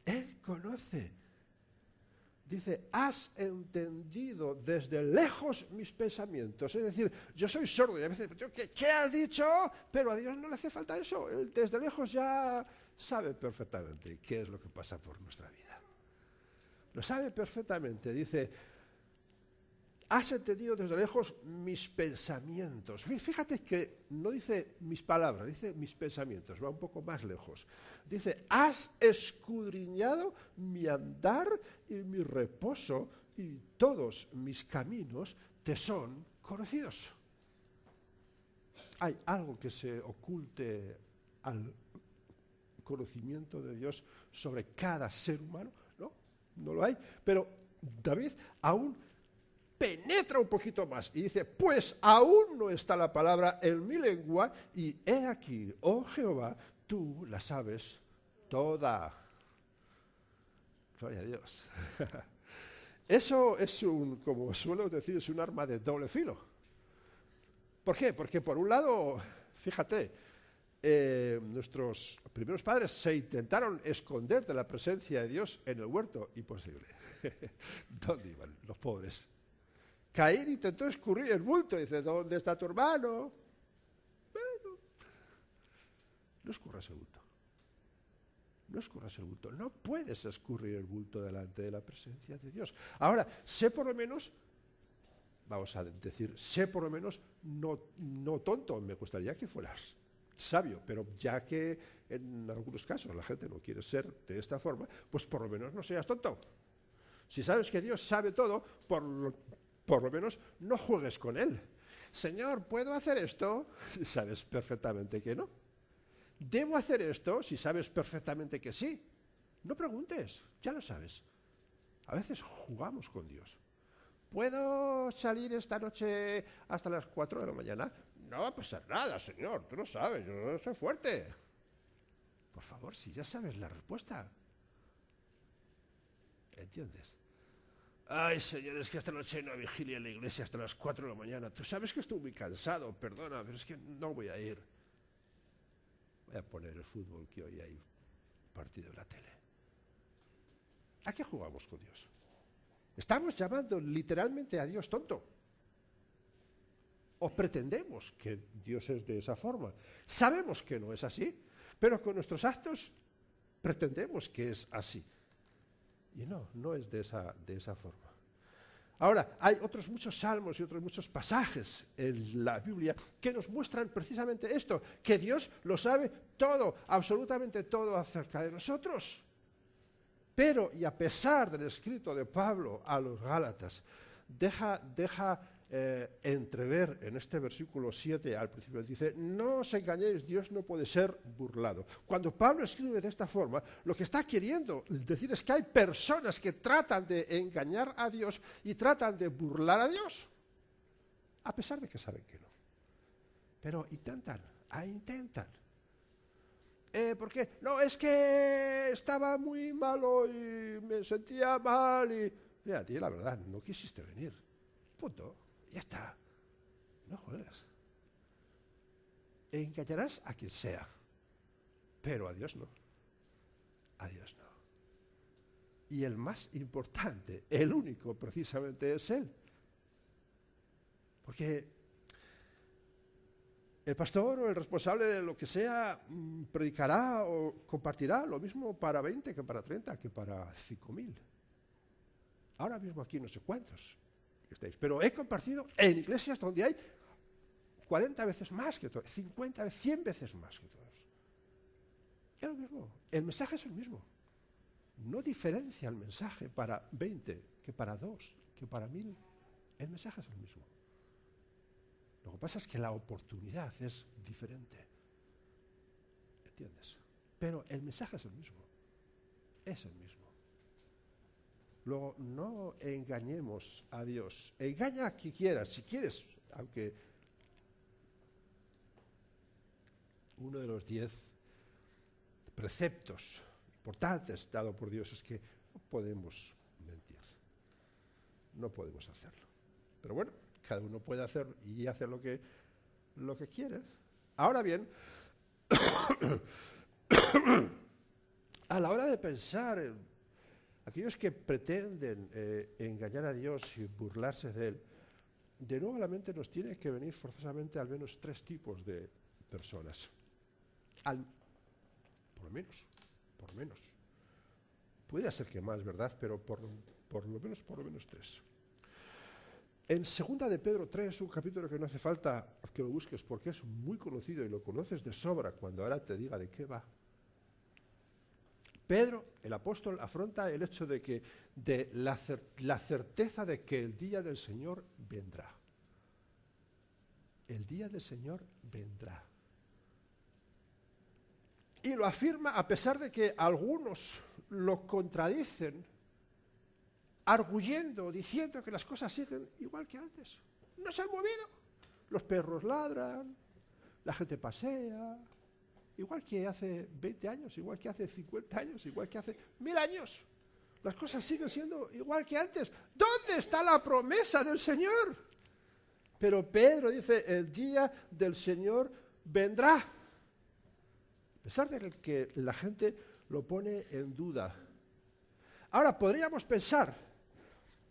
Él conoce. Dice, has entendido desde lejos mis pensamientos. Es decir, yo soy sordo y a veces, ¿qué has dicho? Pero a Dios no le hace falta eso. Él desde lejos ya sabe perfectamente qué es lo que pasa por nuestra vida. Lo sabe perfectamente. Dice, has entendido desde lejos mis pensamientos. Fíjate que no dice mis palabras, dice mis pensamientos, va un poco más lejos. Dice, has escudriñado mi andar y mi reposo y todos mis caminos te son conocidos. ¿Hay algo que se oculte al conocimiento de Dios sobre cada ser humano? No, no lo hay. Pero David aún penetra un poquito más y dice, pues aún no está la palabra en mi lengua y he aquí, oh Jehová, tú la sabes toda. Gloria a Dios. Eso es como suelo decir, es un arma de doble filo. ¿Por qué? Porque por un lado, fíjate, nuestros primeros padres se intentaron esconder de la presencia de Dios en el huerto, imposible. ¿Dónde iban los pobres? Caín intentó escurrir el bulto, dice, ¿dónde está tu hermano? Bueno, no escurras el bulto. No escurras el bulto. No puedes escurrir el bulto delante de la presencia de Dios. Ahora, sé por lo menos, vamos a decir, sé por lo menos no tonto. Me gustaría que fueras sabio, pero ya que en algunos casos la gente no quiere ser de esta forma, pues por lo menos no seas tonto. Si sabes que Dios sabe todo, por lo menos no juegues con Él. Señor, ¿puedo hacer esto? Sabes perfectamente que no. ¿Debo hacer esto? Si sabes perfectamente que sí. No preguntes, ya lo sabes. A veces jugamos con Dios. ¿Puedo salir esta noche hasta las 4 de la mañana? No va a pasar nada, Señor, tú lo sabes, yo soy fuerte. Por favor, si ya sabes la respuesta. ¿Entiendes? Ay, Señor, es que esta noche hay una vigilia en la iglesia hasta las 4 de la mañana. Tú sabes que estoy muy cansado, perdona, pero es que no voy a ir. Voy a poner el fútbol, que hoy hay partido en la tele. ¿A qué jugamos con Dios? Estamos llamando literalmente a Dios tonto. O pretendemos que Dios es de esa forma. Sabemos que no es así, pero con nuestros actos pretendemos que es así. Y no es de esa forma. Ahora, hay otros muchos salmos y otros muchos pasajes en la Biblia que nos muestran precisamente esto, que Dios lo sabe todo, absolutamente todo acerca de nosotros. Pero, y a pesar del escrito de Pablo a los Gálatas, deja entrever en este versículo 7 al principio, dice, no os engañéis, Dios no puede ser burlado. Cuando Pablo escribe de esta forma, lo que está queriendo decir es que hay personas que tratan de engañar a Dios y tratan de burlar a Dios, a pesar de que saben que no. Pero intentan. ¿Por qué? No, es que estaba muy malo y me sentía mal y... Mira, tío, la verdad, no quisiste venir. Punto. Ya está. No juegas. Engañarás a quien sea, pero a Dios no. A Dios no. y el más importante, el único precisamente es Él. Porque el pastor o el responsable de lo que sea predicará o compartirá lo mismo para 20 que para 30, que para 5.000. Ahora mismo aquí no sé cuántos estáis, pero he compartido en iglesias donde hay 40 veces más que todos, 50 veces, 100 veces más que todos. Es lo mismo, el mensaje es el mismo. No diferencia el mensaje para 20, que para 2, que para 1.000. El mensaje es el mismo. Lo que pasa es que la oportunidad es diferente. ¿Entiendes? Pero el mensaje es el mismo. Es el mismo. Luego, no engañemos a Dios. Engaña a quien quieras, si quieres, aunque uno de los 10 preceptos importantes dado por Dios es que no podemos mentir. No podemos hacerlo. Pero bueno, cada uno puede hacer y hacer lo que quiere. Ahora bien, a la hora de pensar en aquellos que pretenden engañar a Dios y burlarse de Él, de nuevo a la mente nos tiene que venir forzosamente al menos 3 tipos de personas. Por lo menos. Podría ser que más, ¿verdad? Pero por lo menos 3. En 2 de Pedro 3, un capítulo que no hace falta que lo busques porque es muy conocido y lo conoces de sobra cuando ahora te diga de qué va. Pedro, el apóstol, afronta el hecho de la certeza de que el día del Señor vendrá. El día del Señor vendrá. Y lo afirma a pesar de que algunos lo contradicen, arguyendo, diciendo que las cosas siguen igual que antes. No se han movido. Los perros ladran, la gente pasea, igual que hace 20 años, igual que hace 50 años, igual que hace 1000 años. Las cosas siguen siendo igual que antes. ¿Dónde está la promesa del Señor? Pero Pedro dice, el día del Señor vendrá. A pesar de que la gente lo pone en duda. Ahora, podríamos pensar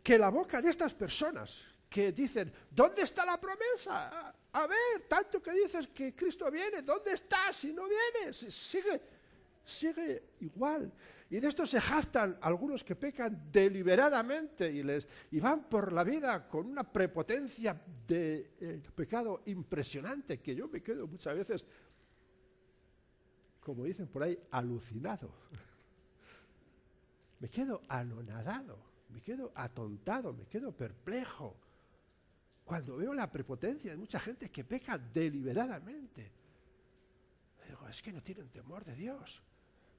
que la boca de estas personas que dicen, ¿dónde está la promesa? A ver, tanto que dices que Cristo viene, ¿dónde está si no viene? Sigue igual. Y de esto se jactan algunos que pecan deliberadamente y van por la vida con una prepotencia de pecado impresionante, que yo me quedo muchas veces, como dicen por ahí, alucinado. Me quedo anonadado, me quedo atontado, me quedo perplejo cuando veo la prepotencia de mucha gente que peca deliberadamente. Digo, es que no tienen temor de Dios.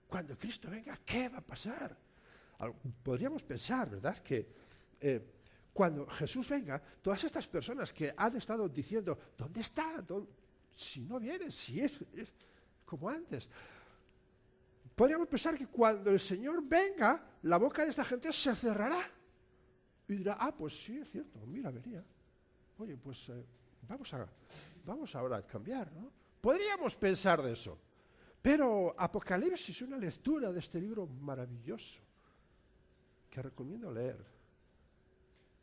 Cuando Cristo venga, ¿qué va a pasar? Podríamos pensar, ¿verdad?, que cuando Jesús venga, todas estas personas que han estado diciendo, ¿dónde está? Si no viene, si es como antes. Podríamos pensar que cuando el Señor venga, la boca de esta gente se cerrará. Y dirá, pues sí, es cierto, mira, venía. Oye, pues vamos ahora a cambiar, ¿no? Podríamos pensar de eso. Pero Apocalipsis es una lectura de este libro maravilloso que recomiendo leer.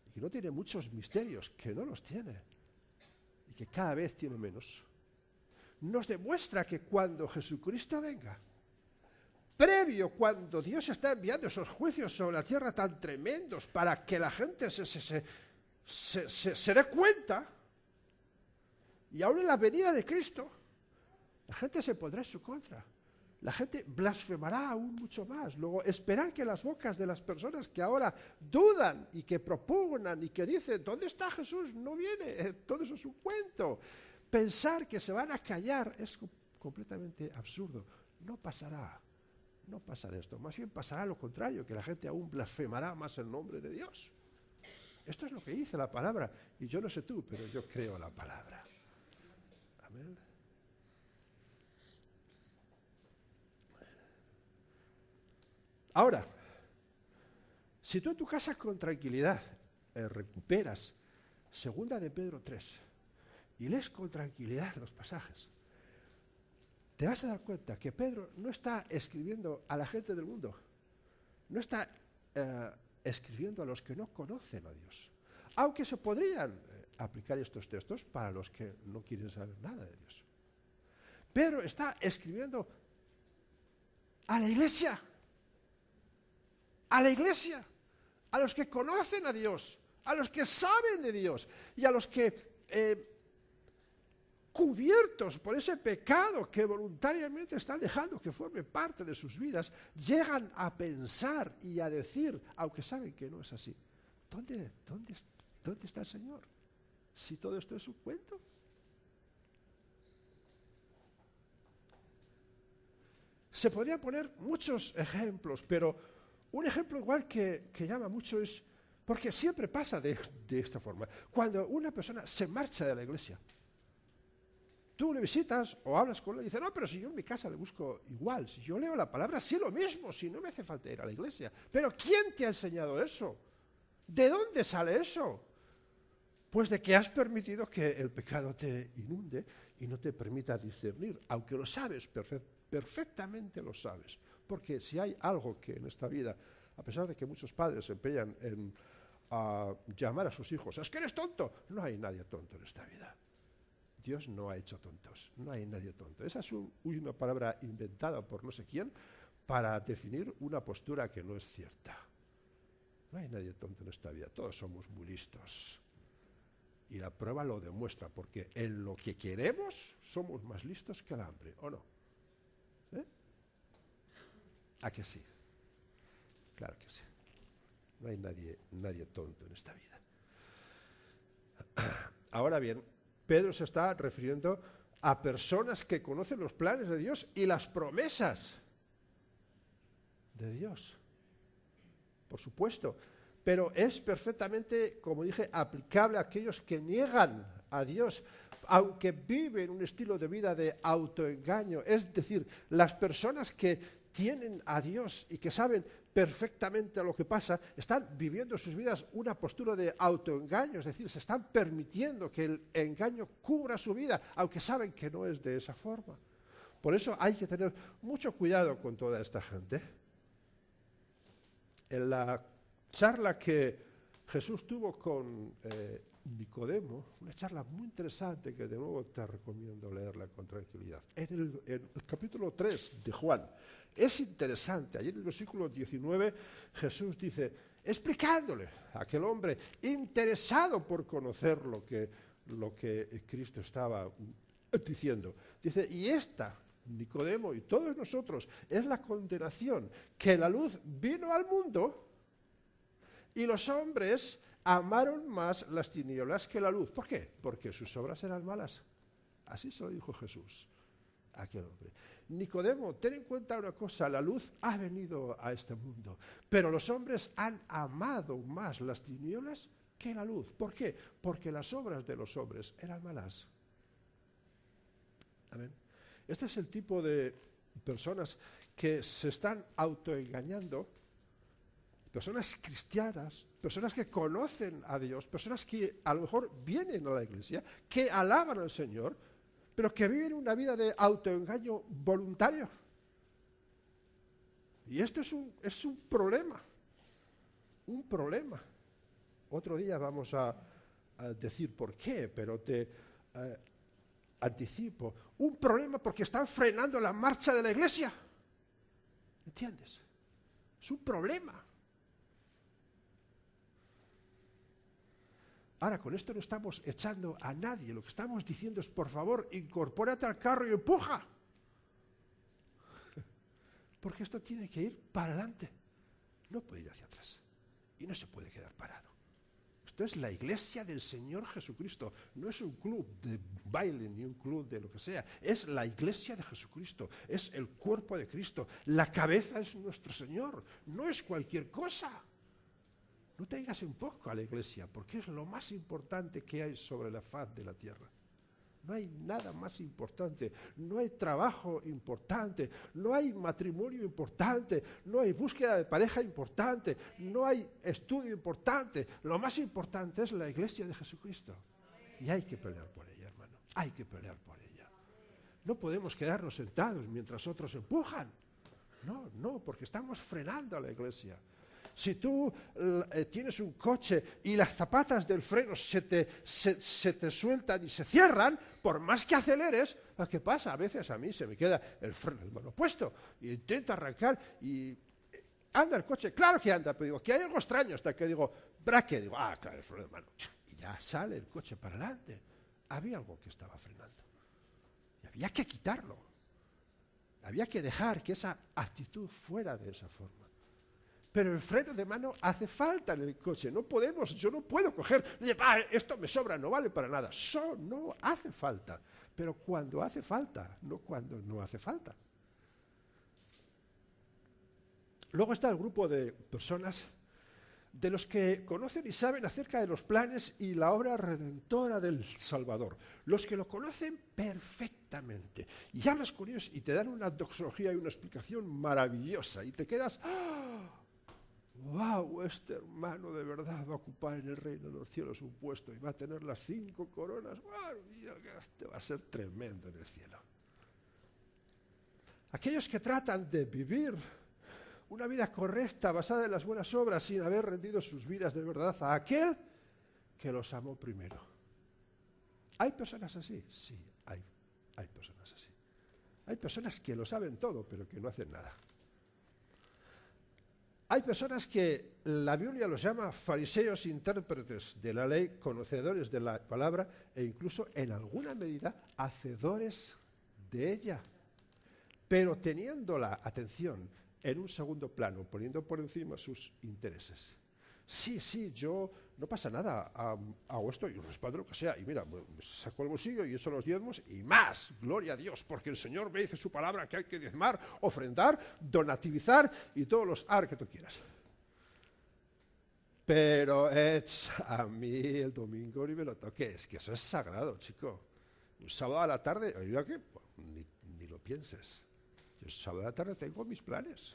Y que no tiene muchos misterios, que no los tiene. Y que cada vez tiene menos. Nos demuestra que cuando Jesucristo venga, previo cuando Dios está enviando esos juicios sobre la tierra tan tremendos para que la gente se dé cuenta, y aún en la venida de Cristo, la gente se pondrá en su contra. La gente blasfemará aún mucho más. Luego, esperar que las bocas de las personas que ahora dudan y que propugnan y que dicen, ¿dónde está Jesús? No viene, todo eso es un cuento. Pensar que se van a callar es completamente absurdo. No pasará esto. Más bien pasará lo contrario, que la gente aún blasfemará más el nombre de Dios. Esto es lo que dice la palabra. Y yo no sé tú, pero yo creo la palabra. Amén. Ahora, si tú en tu casa con tranquilidad recuperas 2 de Pedro 3 y lees con tranquilidad los pasajes, te vas a dar cuenta que Pedro no está escribiendo a la gente del mundo, no está escribiendo a los que no conocen a Dios. Aunque se podrían aplicar estos textos para los que no quieren saber nada de Dios. Pedro está escribiendo a la iglesia, a los que conocen a Dios, a los que saben de Dios y a los que, cubiertos por ese pecado que voluntariamente están dejando que forme parte de sus vidas, llegan a pensar y a decir, aunque saben que no es así, ¿dónde está el Señor? Si todo esto es un cuento. Se podrían poner muchos ejemplos, pero un ejemplo igual que llama mucho es, porque siempre pasa de esta forma, cuando una persona se marcha de la iglesia, tú le visitas o hablas con él y dices, no, pero si yo en mi casa le busco igual, si yo leo la palabra, sí lo mismo, si no me hace falta ir a la iglesia. Pero ¿quién te ha enseñado eso? ¿De dónde sale eso? Pues de que has permitido que el pecado te inunde y no te permita discernir, aunque lo sabes, perfectamente lo sabes. Porque si hay algo que en esta vida, a pesar de que muchos padres se empeñan en llamar a sus hijos, es que eres tonto, no hay nadie tonto en esta vida. Dios no ha hecho tontos, no hay nadie tonto. Esa es una palabra inventada por no sé quién para definir una postura que no es cierta. No hay nadie tonto en esta vida, todos somos muy listos. Y la prueba lo demuestra, porque en lo que queremos somos más listos que el hambre, ¿o no? ¿Eh? ¿A que sí? Claro que sí. No hay nadie tonto en esta vida. Ahora bien, Pedro se está refiriendo a personas que conocen los planes de Dios y las promesas de Dios. Por supuesto, pero es perfectamente, como dije, aplicable a aquellos que niegan a Dios, aunque viven un estilo de vida de autoengaño. Es decir, las personas que tienen a Dios y que saben perfectamente lo que pasa, están viviendo en sus vidas una postura de autoengaño, es decir, se están permitiendo que el engaño cubra su vida, aunque saben que no es de esa forma. Por eso hay que tener mucho cuidado con toda esta gente. En la charla que Jesús tuvo con Nicodemo, una charla muy interesante que de nuevo te recomiendo leerla con tranquilidad. En el capítulo 3 de Juan, es interesante, allí en el versículo 19 Jesús dice, explicándole a aquel hombre interesado por conocer lo que Cristo estaba diciendo, dice, y esta, Nicodemo y todos nosotros, es la condenación, que la luz vino al mundo y los hombres amaron más las tinieblas que la luz. ¿Por qué? Porque sus obras eran malas. Así se lo dijo Jesús a aquel hombre. Nicodemo, ten en cuenta una cosa, la luz ha venido a este mundo, pero los hombres han amado más las tinieblas que la luz. ¿Por qué? Porque las obras de los hombres eran malas. Amén. Este es el tipo de personas que se están autoengañando, personas cristianas, personas que conocen a Dios, personas que a lo mejor vienen a la iglesia, que alaban al Señor, pero que viven una vida de autoengaño voluntario. Y esto es un problema, un problema. Otro día vamos a decir por qué, pero te anticipo. Un problema porque están frenando la marcha de la iglesia. ¿Entiendes? Es un problema. Ahora, con esto no estamos echando a nadie, lo que estamos diciendo es, por favor, incorpórate al carro y empuja. Porque esto tiene que ir para adelante, no puede ir hacia atrás. Y no se puede quedar parado. Esto es la iglesia del Señor Jesucristo, no es un club de baile ni un club de lo que sea, es la iglesia de Jesucristo, es el cuerpo de Cristo, la cabeza es nuestro Señor, no es cualquier cosa. No te digas un poco a la iglesia, porque es lo más importante que hay sobre la faz de la tierra. No hay nada más importante, no hay trabajo importante, no hay matrimonio importante, no hay búsqueda de pareja importante, no hay estudio importante. Lo más importante es la iglesia de Jesucristo. Y hay que pelear por ella, hermano, hay que pelear por ella. No podemos quedarnos sentados mientras otros empujan. No, porque estamos frenando a la iglesia. Si tú tienes un coche y las zapatas del freno se te sueltan y se cierran, por más que aceleres, ¿qué pasa? A veces a mí se me queda el freno de mano puesto y intento arrancar y anda el coche. Claro que anda, pero digo, que hay algo extraño hasta que digo, braque, digo, claro, el freno de mano. Y ya sale el coche para adelante. Había algo que estaba frenando. Y había que quitarlo. Había que dejar que esa actitud fuera de esa forma. Pero el freno de mano hace falta en el coche. No podemos, yo no puedo coger, esto me sobra, no vale para nada. No hace falta. Pero cuando hace falta, no cuando no hace falta. Luego está el grupo de personas de los que conocen y saben acerca de los planes y la obra redentora del Salvador. Los que lo conocen perfectamente. Y hablas con ellos y te dan una doxología y una explicación maravillosa. Y te quedas, ¡wow! Este hermano de verdad va a ocupar en el reino de los cielos un puesto y va a tener las 5 coronas. ¡Wow! Este va a ser tremendo en el cielo. Aquellos que tratan de vivir una vida correcta, basada en las buenas obras, sin haber rendido sus vidas de verdad a aquel que los amó primero. ¿Hay personas así? Sí, hay personas así. Hay personas que lo saben todo, pero que no hacen nada. Hay personas que la Biblia los llama fariseos intérpretes de la ley, conocedores de la palabra e incluso en alguna medida hacedores de ella, pero teniéndola, atención, en un segundo plano, poniendo por encima sus intereses. Sí, yo no pasa nada, hago esto y respaldo lo que sea, y mira, saco el bolsillo y eso los diezmos y más, gloria a Dios, porque el Señor me dice su palabra que hay que diezmar, ofrendar, donativizar y todos los que tú quieras. Pero a mí el domingo ni me lo toques, que eso es sagrado, chico. Un sábado a la tarde, oiga que ni lo pienses. Yo el sábado a la tarde tengo mis planes.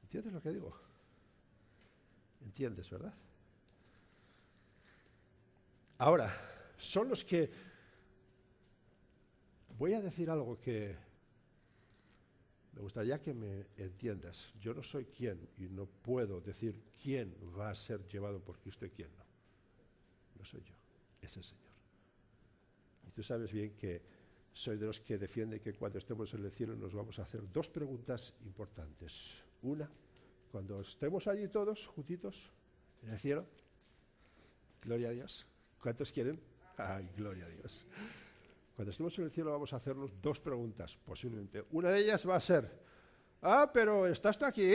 ¿Entiendes lo que digo? ¿Entiendes, verdad? Ahora, son los que... Voy a decir algo que me gustaría que me entiendas. Yo no soy quien y no puedo decir quién va a ser llevado por Cristo y quién no. No soy yo, es el Señor. Y tú sabes bien que soy de los que defienden que cuando estemos en el cielo nos vamos a hacer 2 preguntas importantes. Una, cuando estemos allí todos juntitos en el cielo, gloria a Dios. ¿Cuántos quieren? ¡Ay, gloria a Dios! Cuando estemos en el cielo vamos a hacernos 2 preguntas, posiblemente. Una de ellas va a ser, pero ¿estás tú aquí?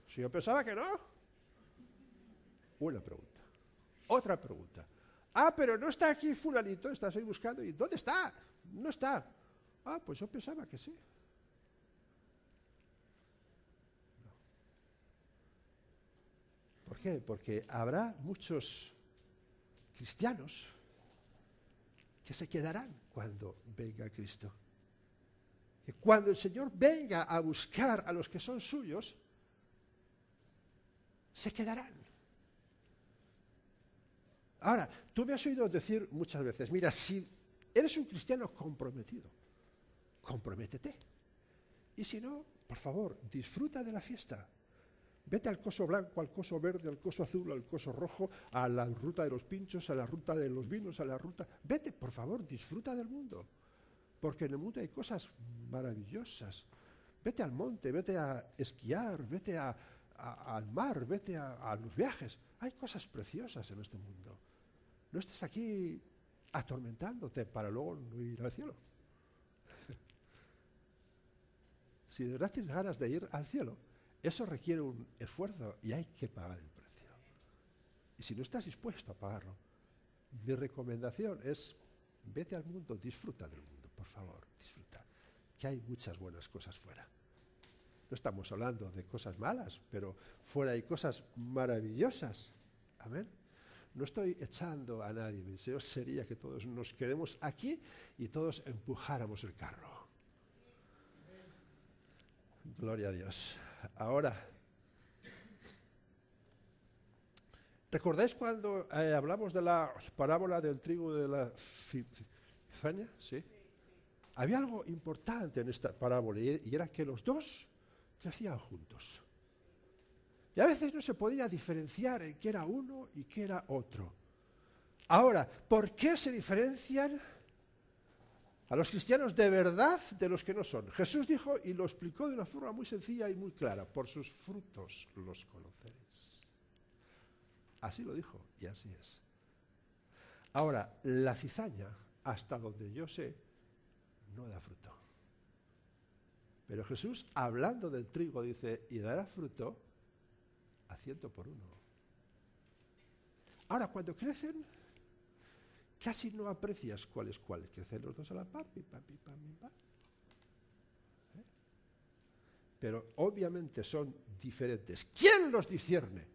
Si yo pensaba que no. Una pregunta. Otra pregunta. Pero no está aquí fulanito, estás ahí buscando. ¿Y dónde está? No está. Pues yo pensaba que sí. No. ¿Por qué? Porque habrá muchos cristianos que se quedarán cuando venga Cristo. Que cuando el Señor venga a buscar a los que son suyos, se quedarán. Ahora, tú me has oído decir muchas veces, mira, si eres un cristiano comprometido, comprométete. Y si no, por favor, disfruta de la fiesta. Vete al coso blanco, al coso verde, al coso azul, al coso rojo, a la ruta de los pinchos, a la ruta de los vinos, a la ruta... Vete, por favor, disfruta del mundo. Porque en el mundo hay cosas maravillosas. Vete al monte, vete a esquiar, vete al mar, vete a los viajes. Hay cosas preciosas en este mundo. No estés aquí atormentándote para luego no ir al cielo. Si de verdad tienes ganas de ir al cielo, eso requiere un esfuerzo y hay que pagar el precio. Y si no estás dispuesto a pagarlo, mi recomendación es vete al mundo, disfruta del mundo, por favor, disfruta. Que hay muchas buenas cosas fuera. No estamos hablando de cosas malas, pero fuera hay cosas maravillosas. Amén. No estoy echando a nadie, mi deseo sería que todos nos quedemos aquí y todos empujáramos el carro. Gloria a Dios. Ahora, ¿recordáis cuando hablamos de la parábola del trigo de la cizaña? ¿Sí? Había algo importante en esta parábola y era que los dos crecían juntos. Y a veces no se podía diferenciar en qué era uno y qué era otro. Ahora, ¿por qué se diferencian a los cristianos de verdad de los que no son? Jesús dijo y lo explicó de una forma muy sencilla y muy clara: por sus frutos los conoceréis. Así lo dijo y así es. Ahora, la cizaña, hasta donde yo sé, no da fruto. Pero Jesús, hablando del trigo, dice, y dará fruto a 100 por 1. Ahora, cuando crecen, casi no aprecias cuál es cuál. Crecen los dos a la par, pim, pam, pim, pam, pim, pam. Pero obviamente son diferentes. ¿Quién los discierne?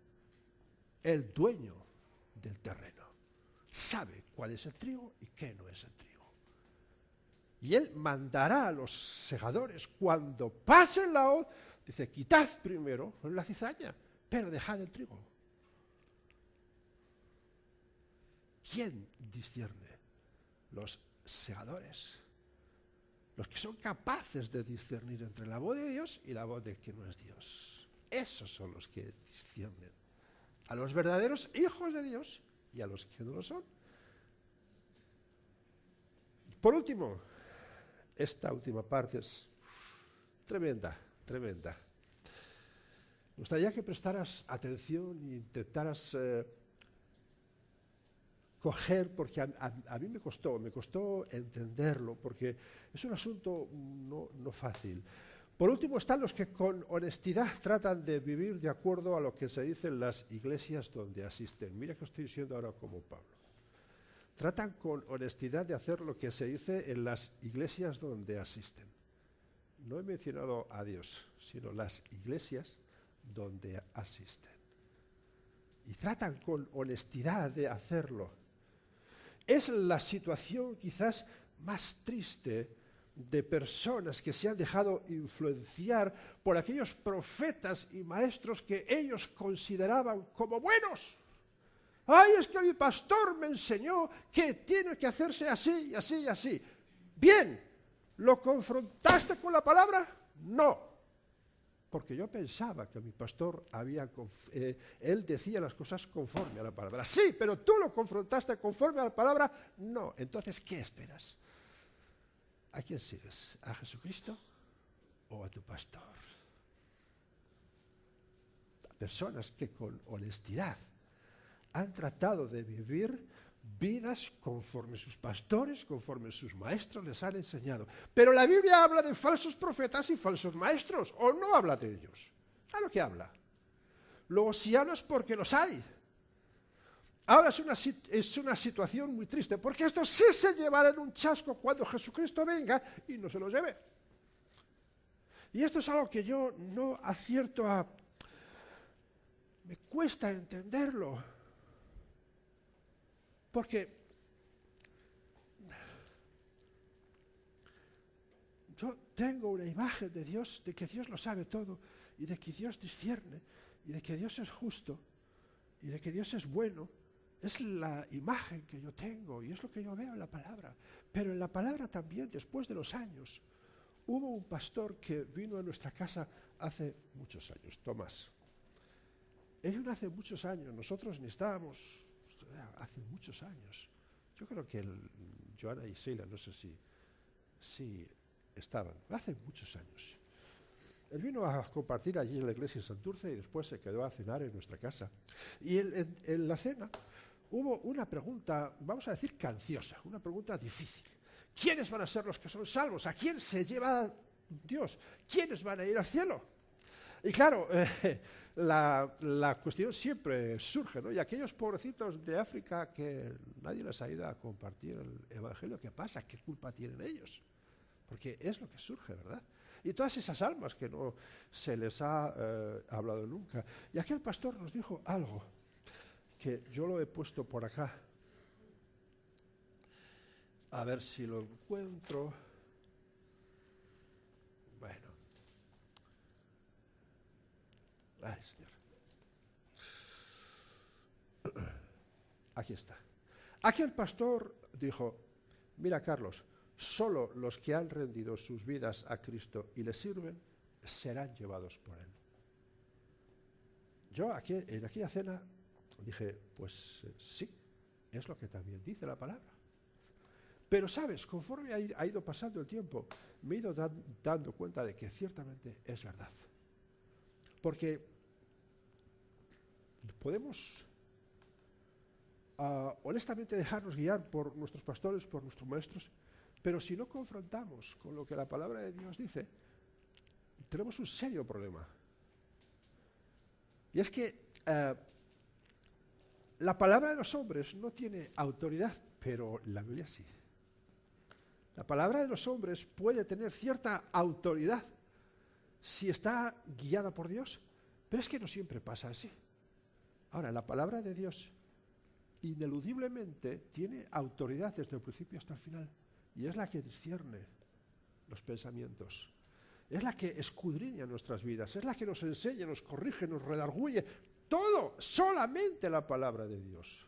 El dueño del terreno. Sabe cuál es el trigo y qué no es el trigo. Y él mandará a los segadores, cuando pasen la hoz, dice, quitad primero la cizaña, pero dejad el trigo. ¿Quién discierne? Los segadores. Los que son capaces de discernir entre la voz de Dios y la voz de que no es Dios. Esos son los que disciernen a los verdaderos hijos de Dios y a los que no lo son. Por último, esta última parte es tremenda, tremenda. Me gustaría que prestaras atención e intentaras coger, porque a mí me costó entenderlo, porque es un asunto no fácil. Por último están los que con honestidad tratan de vivir de acuerdo a lo que se dice en las iglesias donde asisten. Mira que estoy diciendo ahora como Pablo. Tratan con honestidad de hacer lo que se dice en las iglesias donde asisten. No he mencionado a Dios, sino las iglesias donde asisten. Y tratan con honestidad de hacerlo. Es la situación quizás más triste de personas que se han dejado influenciar por aquellos profetas y maestros que ellos consideraban como buenos. ¡Ay, es que mi pastor me enseñó que tiene que hacerse así y así y así! Bien, ¿lo confrontaste con la palabra? No, porque yo pensaba que mi pastor él decía las cosas conforme a la palabra. Sí, pero tú lo confrontaste conforme a la palabra. No, entonces, ¿qué esperas? ¿A quién sigues? ¿A Jesucristo o a tu pastor? Personas que con honestidad han tratado de vivir vidas conforme sus pastores, conforme sus maestros les han enseñado. Pero la Biblia habla de falsos profetas y falsos maestros, ¿o no habla de ellos? Claro que habla. Luego, si habla es porque los hay. Ahora es una situación muy triste, porque estos sí se llevarán un chasco cuando Jesucristo venga y no se los lleve. Y esto es algo que yo no acierto a... Me cuesta entenderlo. Porque yo tengo una imagen de Dios, de que Dios lo sabe todo, y de que Dios discierne, y de que Dios es justo, y de que Dios es bueno. Es la imagen que yo tengo, y es lo que yo veo en la palabra. Pero en la palabra también, después de los años, hubo un pastor que vino a nuestra casa hace muchos años, Tomás. Él vino hace muchos años, nosotros ni estábamos... hace muchos años. Yo creo que Joana y Sheila, no sé si estaban, hace muchos años. Él vino a compartir allí en la iglesia en Santurce y después se quedó a cenar en nuestra casa. Y en la cena hubo una pregunta, vamos a decir canciosa, una pregunta difícil. ¿Quiénes van a ser los que son salvos? ¿A quién se lleva Dios? ¿Quiénes van a ir al cielo? Y claro, la cuestión siempre surge, ¿no? Y aquellos pobrecitos de África que nadie les ha ido a compartir el evangelio, ¿qué pasa? ¿Qué culpa tienen ellos? Porque es lo que surge, ¿verdad? Y todas esas almas que no se les ha hablado nunca. Y aquel pastor nos dijo algo, que yo lo he puesto por acá. A ver si lo encuentro. Bueno. Ay, Señor. Aquí está. Aquel pastor dijo, mira, Carlos, solo los que han rendido sus vidas a Cristo y le sirven serán llevados por Él. yo en aquella cena dije, pues sí, es lo que también dice la palabra. Pero sabes, conforme ha ido pasando el tiempo, me he ido dando cuenta de que ciertamente es verdad. Porque podemos honestamente dejarnos guiar por nuestros pastores, por nuestros maestros, pero si no confrontamos con lo que la palabra de Dios dice, tenemos un serio problema. Y es que la palabra de los hombres no tiene autoridad, pero la Biblia sí. La palabra de los hombres puede tener cierta autoridad si está guiada por Dios, pero es que no siempre pasa así. Ahora, la palabra de Dios ineludiblemente tiene autoridad desde el principio hasta el final, y es la que discierne los pensamientos, es la que escudriña nuestras vidas, es la que nos enseña, nos corrige, nos redarguye, todo, solamente la palabra de Dios.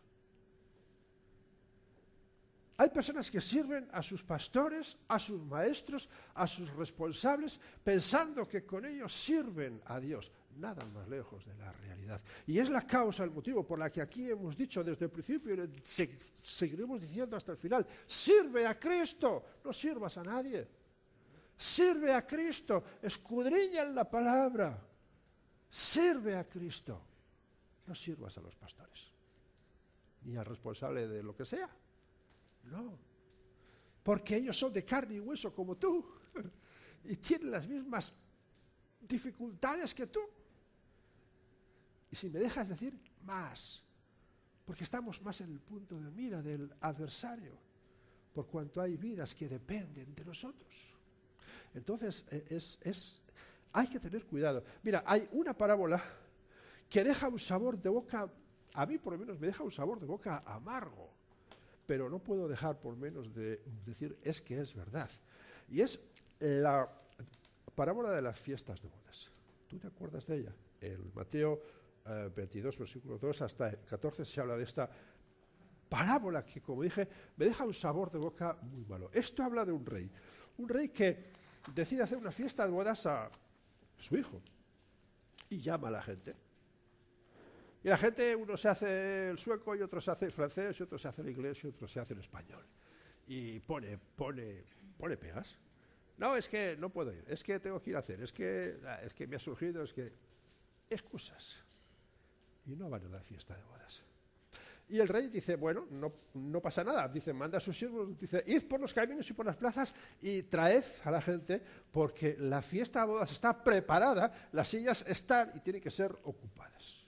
Hay personas que sirven a sus pastores, a sus maestros, a sus responsables, pensando que con ellos sirven a Dios. Nada más lejos de la realidad. Y es la causa, el motivo por la que aquí hemos dicho desde el principio y seguiremos diciendo hasta el final, sirve a Cristo, no sirvas a nadie. Sirve a Cristo, escudriña en la palabra. Sirve a Cristo, no sirvas a los pastores, ni al responsable de lo que sea. No, porque ellos son de carne y hueso como tú y tienen las mismas dificultades que tú. Y si me dejas decir, más, porque estamos más en el punto de mira del adversario, por cuanto hay vidas que dependen de nosotros. Entonces, hay que tener cuidado. Mira, hay una parábola que deja un sabor de boca, a mí por lo menos me deja un sabor de boca amargo. Pero no puedo dejar por menos de decir, es que es verdad. Y es la parábola de las fiestas de bodas. ¿Tú te acuerdas de ella? En Mateo 22, versículo 2 hasta el 14 se habla de esta parábola que, como dije, me deja un sabor de boca muy malo. Esto habla de un rey que decide hacer una fiesta de bodas a su hijo y llama a la gente. Y la gente, uno se hace el sueco y otro se hace el francés y otro se hace el inglés y otro se hace el español. Y pone pegas. No, es que no puedo ir, es que tengo que ir a hacer, es que me ha surgido, es que... excusas. Y no van a la fiesta de bodas. Y el rey dice, bueno, no pasa nada. Dice, manda a sus siervos, dice, id por los caminos y por las plazas y traed a la gente porque la fiesta de bodas está preparada, las sillas están y tienen que ser ocupadas.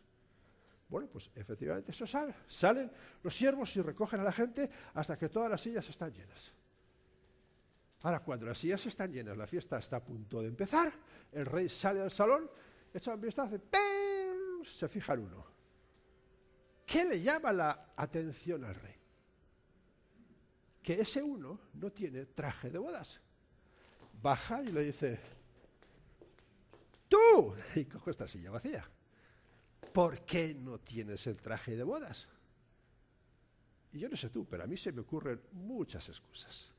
Bueno, pues efectivamente eso salen los siervos y recogen a la gente hasta que todas las sillas están llenas. Ahora, cuando las sillas están llenas, la fiesta está a punto de empezar, el rey sale al salón, echa un vistazo, ¡pim! Se fija en uno. ¿Qué le llama la atención al rey? Que ese uno no tiene traje de bodas. Baja y le dice, ¡tú! Y cojo esta silla vacía. ¿Por qué no tienes el traje de bodas? Y yo no sé tú, pero a mí se me ocurren muchas excusas.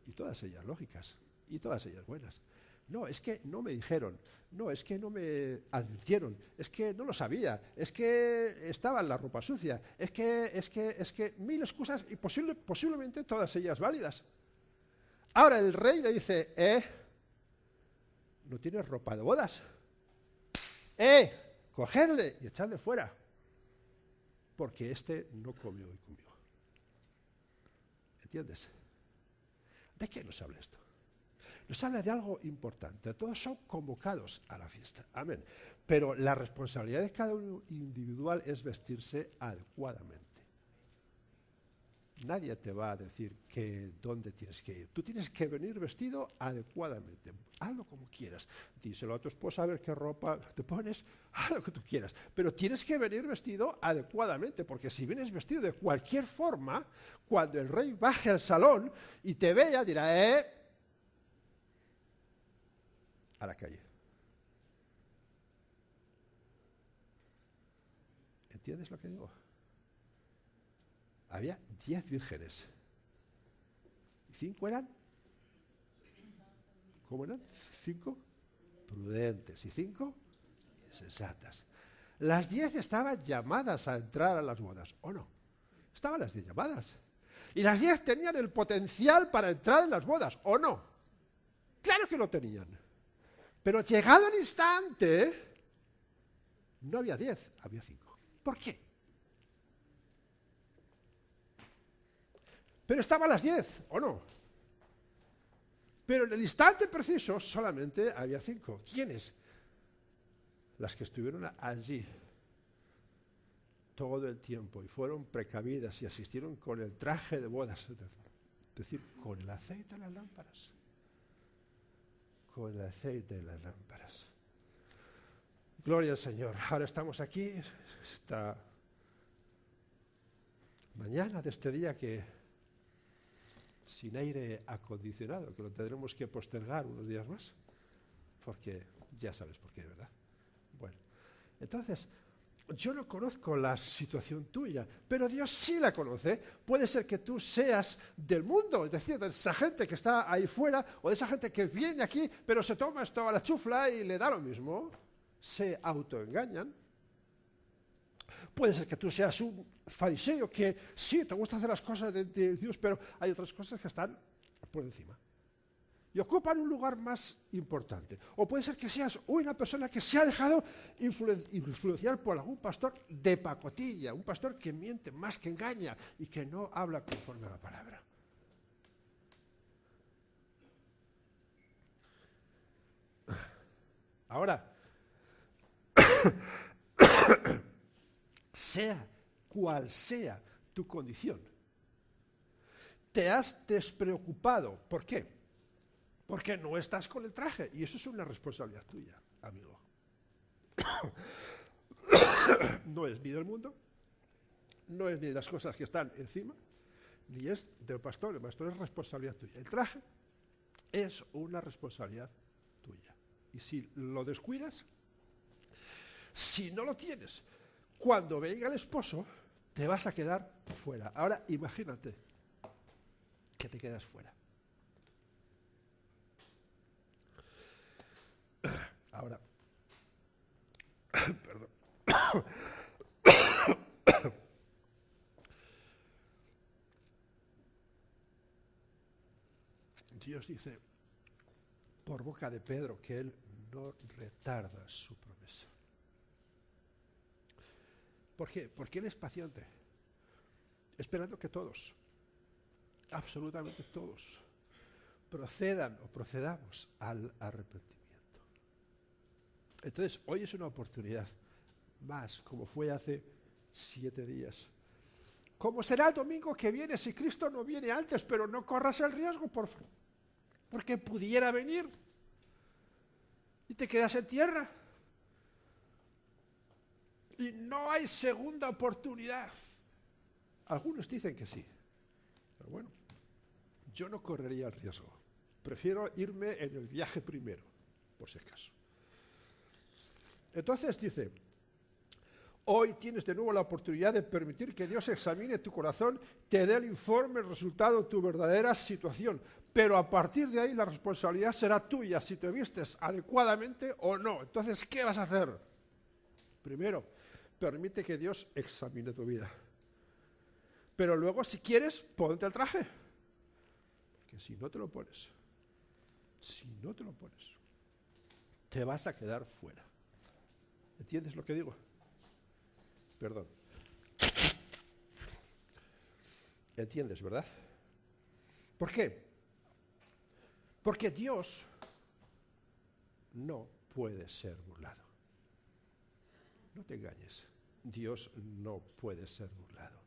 Y todas ellas lógicas, y todas ellas buenas. No, es que no me dijeron, no, es que no me advirtieron, es que no lo sabía, es que estaba en la ropa sucia, es que mil excusas y posiblemente todas ellas válidas. Ahora el rey le dice, no tienes ropa de bodas, cogedle y echadle fuera, porque este no comió hoy conmigo. ¿Entiendes? ¿De qué nos habla esto? Nos habla de algo importante. Todos son convocados a la fiesta. Amén. Pero la responsabilidad de cada uno individual es vestirse adecuadamente. Nadie te va a decir dónde tienes que ir. Tú tienes que venir vestido adecuadamente. Hazlo como quieras. Díselo a tu esposa a ver qué ropa te pones. Haz lo que tú quieras. Pero tienes que venir vestido adecuadamente, porque si vienes vestido de cualquier forma, cuando el rey baje al salón y te vea, dirá, a la calle. ¿Entiendes lo que digo? Había 10 vírgenes. ¿Y 5 eran? ¿Cómo eran? 5 prudentes y 5 insensatas. Las 10 estaban llamadas a entrar a las bodas, ¿o no? Estaban las 10 llamadas. Y las 10 tenían el potencial para entrar en las bodas, ¿o no? Claro que lo tenían. Pero llegado el instante, no había 10, había 5. ¿Por qué? Pero estaban las 10, ¿o no? Pero en el instante preciso solamente había 5. ¿Quiénes? Las que estuvieron allí todo el tiempo y fueron precavidas y asistieron con el traje de bodas, es decir, con el aceite de las lámparas. Con el aceite de las lámparas. Gloria al Señor. Ahora estamos aquí, esta mañana de este día que sin aire acondicionado, que lo tendremos que postergar unos días más, porque ya sabes por qué, ¿verdad? Bueno, entonces, yo no conozco la situación tuya, pero Dios sí la conoce. Puede ser que tú seas del mundo, es decir, de esa gente que está ahí fuera, o de esa gente que viene aquí, pero se toma esto a la chufla y le da lo mismo. Se autoengañan. Puede ser que tú seas un fariseo que sí, te gusta hacer las cosas de Dios, pero hay otras cosas que están por encima y ocupan un lugar más importante. O puede ser que seas una persona que se ha dejado influenciar por algún pastor de pacotilla, un pastor que miente más que engaña y que no habla conforme a la palabra. Ahora, sea cual sea tu condición, te has despreocupado. ¿Por qué? Porque no estás con el traje, y eso es una responsabilidad tuya, amigo. No es ni del mundo, no es ni de las cosas que están encima, ni es del pastor. El pastor es responsabilidad tuya. El traje es una responsabilidad tuya. Y si lo descuidas, si no lo tienes, cuando venga el esposo, te vas a quedar fuera. Ahora imagínate que te quedas fuera. Ahora, perdón. Dios dice por boca de Pedro que Él no retarda su promesa. ¿Por qué? Porque Él es paciente, esperando que todos, absolutamente todos, procedan o procedamos al arrepentimiento. Entonces, hoy es una oportunidad más, como fue hace 7 días. Como será el domingo que viene si Cristo no viene antes, pero no corras el riesgo, por favor, porque pudiera venir y te quedas en tierra. Y no hay segunda oportunidad. Algunos dicen que sí, pero bueno, yo no correría el riesgo. Prefiero irme en el viaje primero, por si acaso. Entonces dice, hoy tienes de nuevo la oportunidad de permitir que Dios examine tu corazón, te dé el informe, el resultado de tu verdadera situación. Pero a partir de ahí la responsabilidad será tuya, si te vistes adecuadamente o no. Entonces, ¿qué vas a hacer? Primero, permite que Dios examine tu vida. Pero luego, si quieres, ponte el traje. Porque si no te lo pones, te vas a quedar fuera. ¿Entiendes lo que digo? Perdón. ¿Entiendes, verdad? ¿Por qué? Porque Dios no puede ser burlado. No te engañes. Dios no puede ser burlado.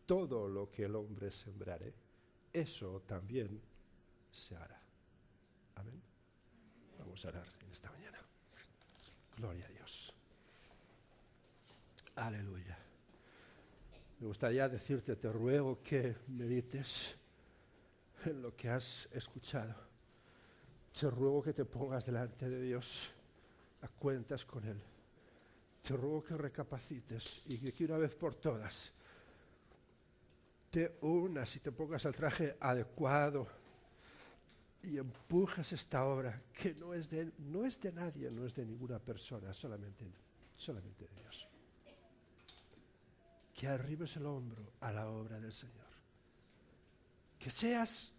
Todo lo que el hombre sembrare, eso también se hará. Amén. Vamos a orar en esta mañana. Gloria a Dios. Aleluya. Me gustaría decirte, te ruego que medites en lo que has escuchado. Te ruego que te pongas delante de Dios a cuentas con Él. Te ruego que recapacites y que una vez por todas te unas y te pongas el traje adecuado y empujes esta obra que no es de nadie, no es de ninguna persona, solamente solamente de Dios. Que arrimes el hombro a la obra del Señor. Que seas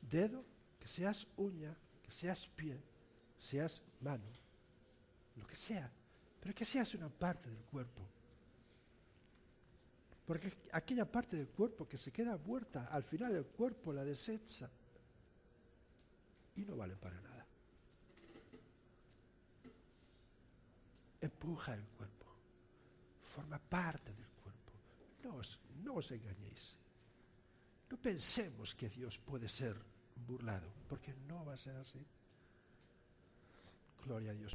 dedo, que seas uña, que seas pie, seas mano, lo que sea, pero que seas una parte del cuerpo. Porque aquella parte del cuerpo que se queda muerta, al final el cuerpo la desecha y no vale para nada. Empuja el cuerpo, forma parte del cuerpo. No os engañéis. No pensemos que Dios puede ser burlado, porque no va a ser así. Gloria a Dios.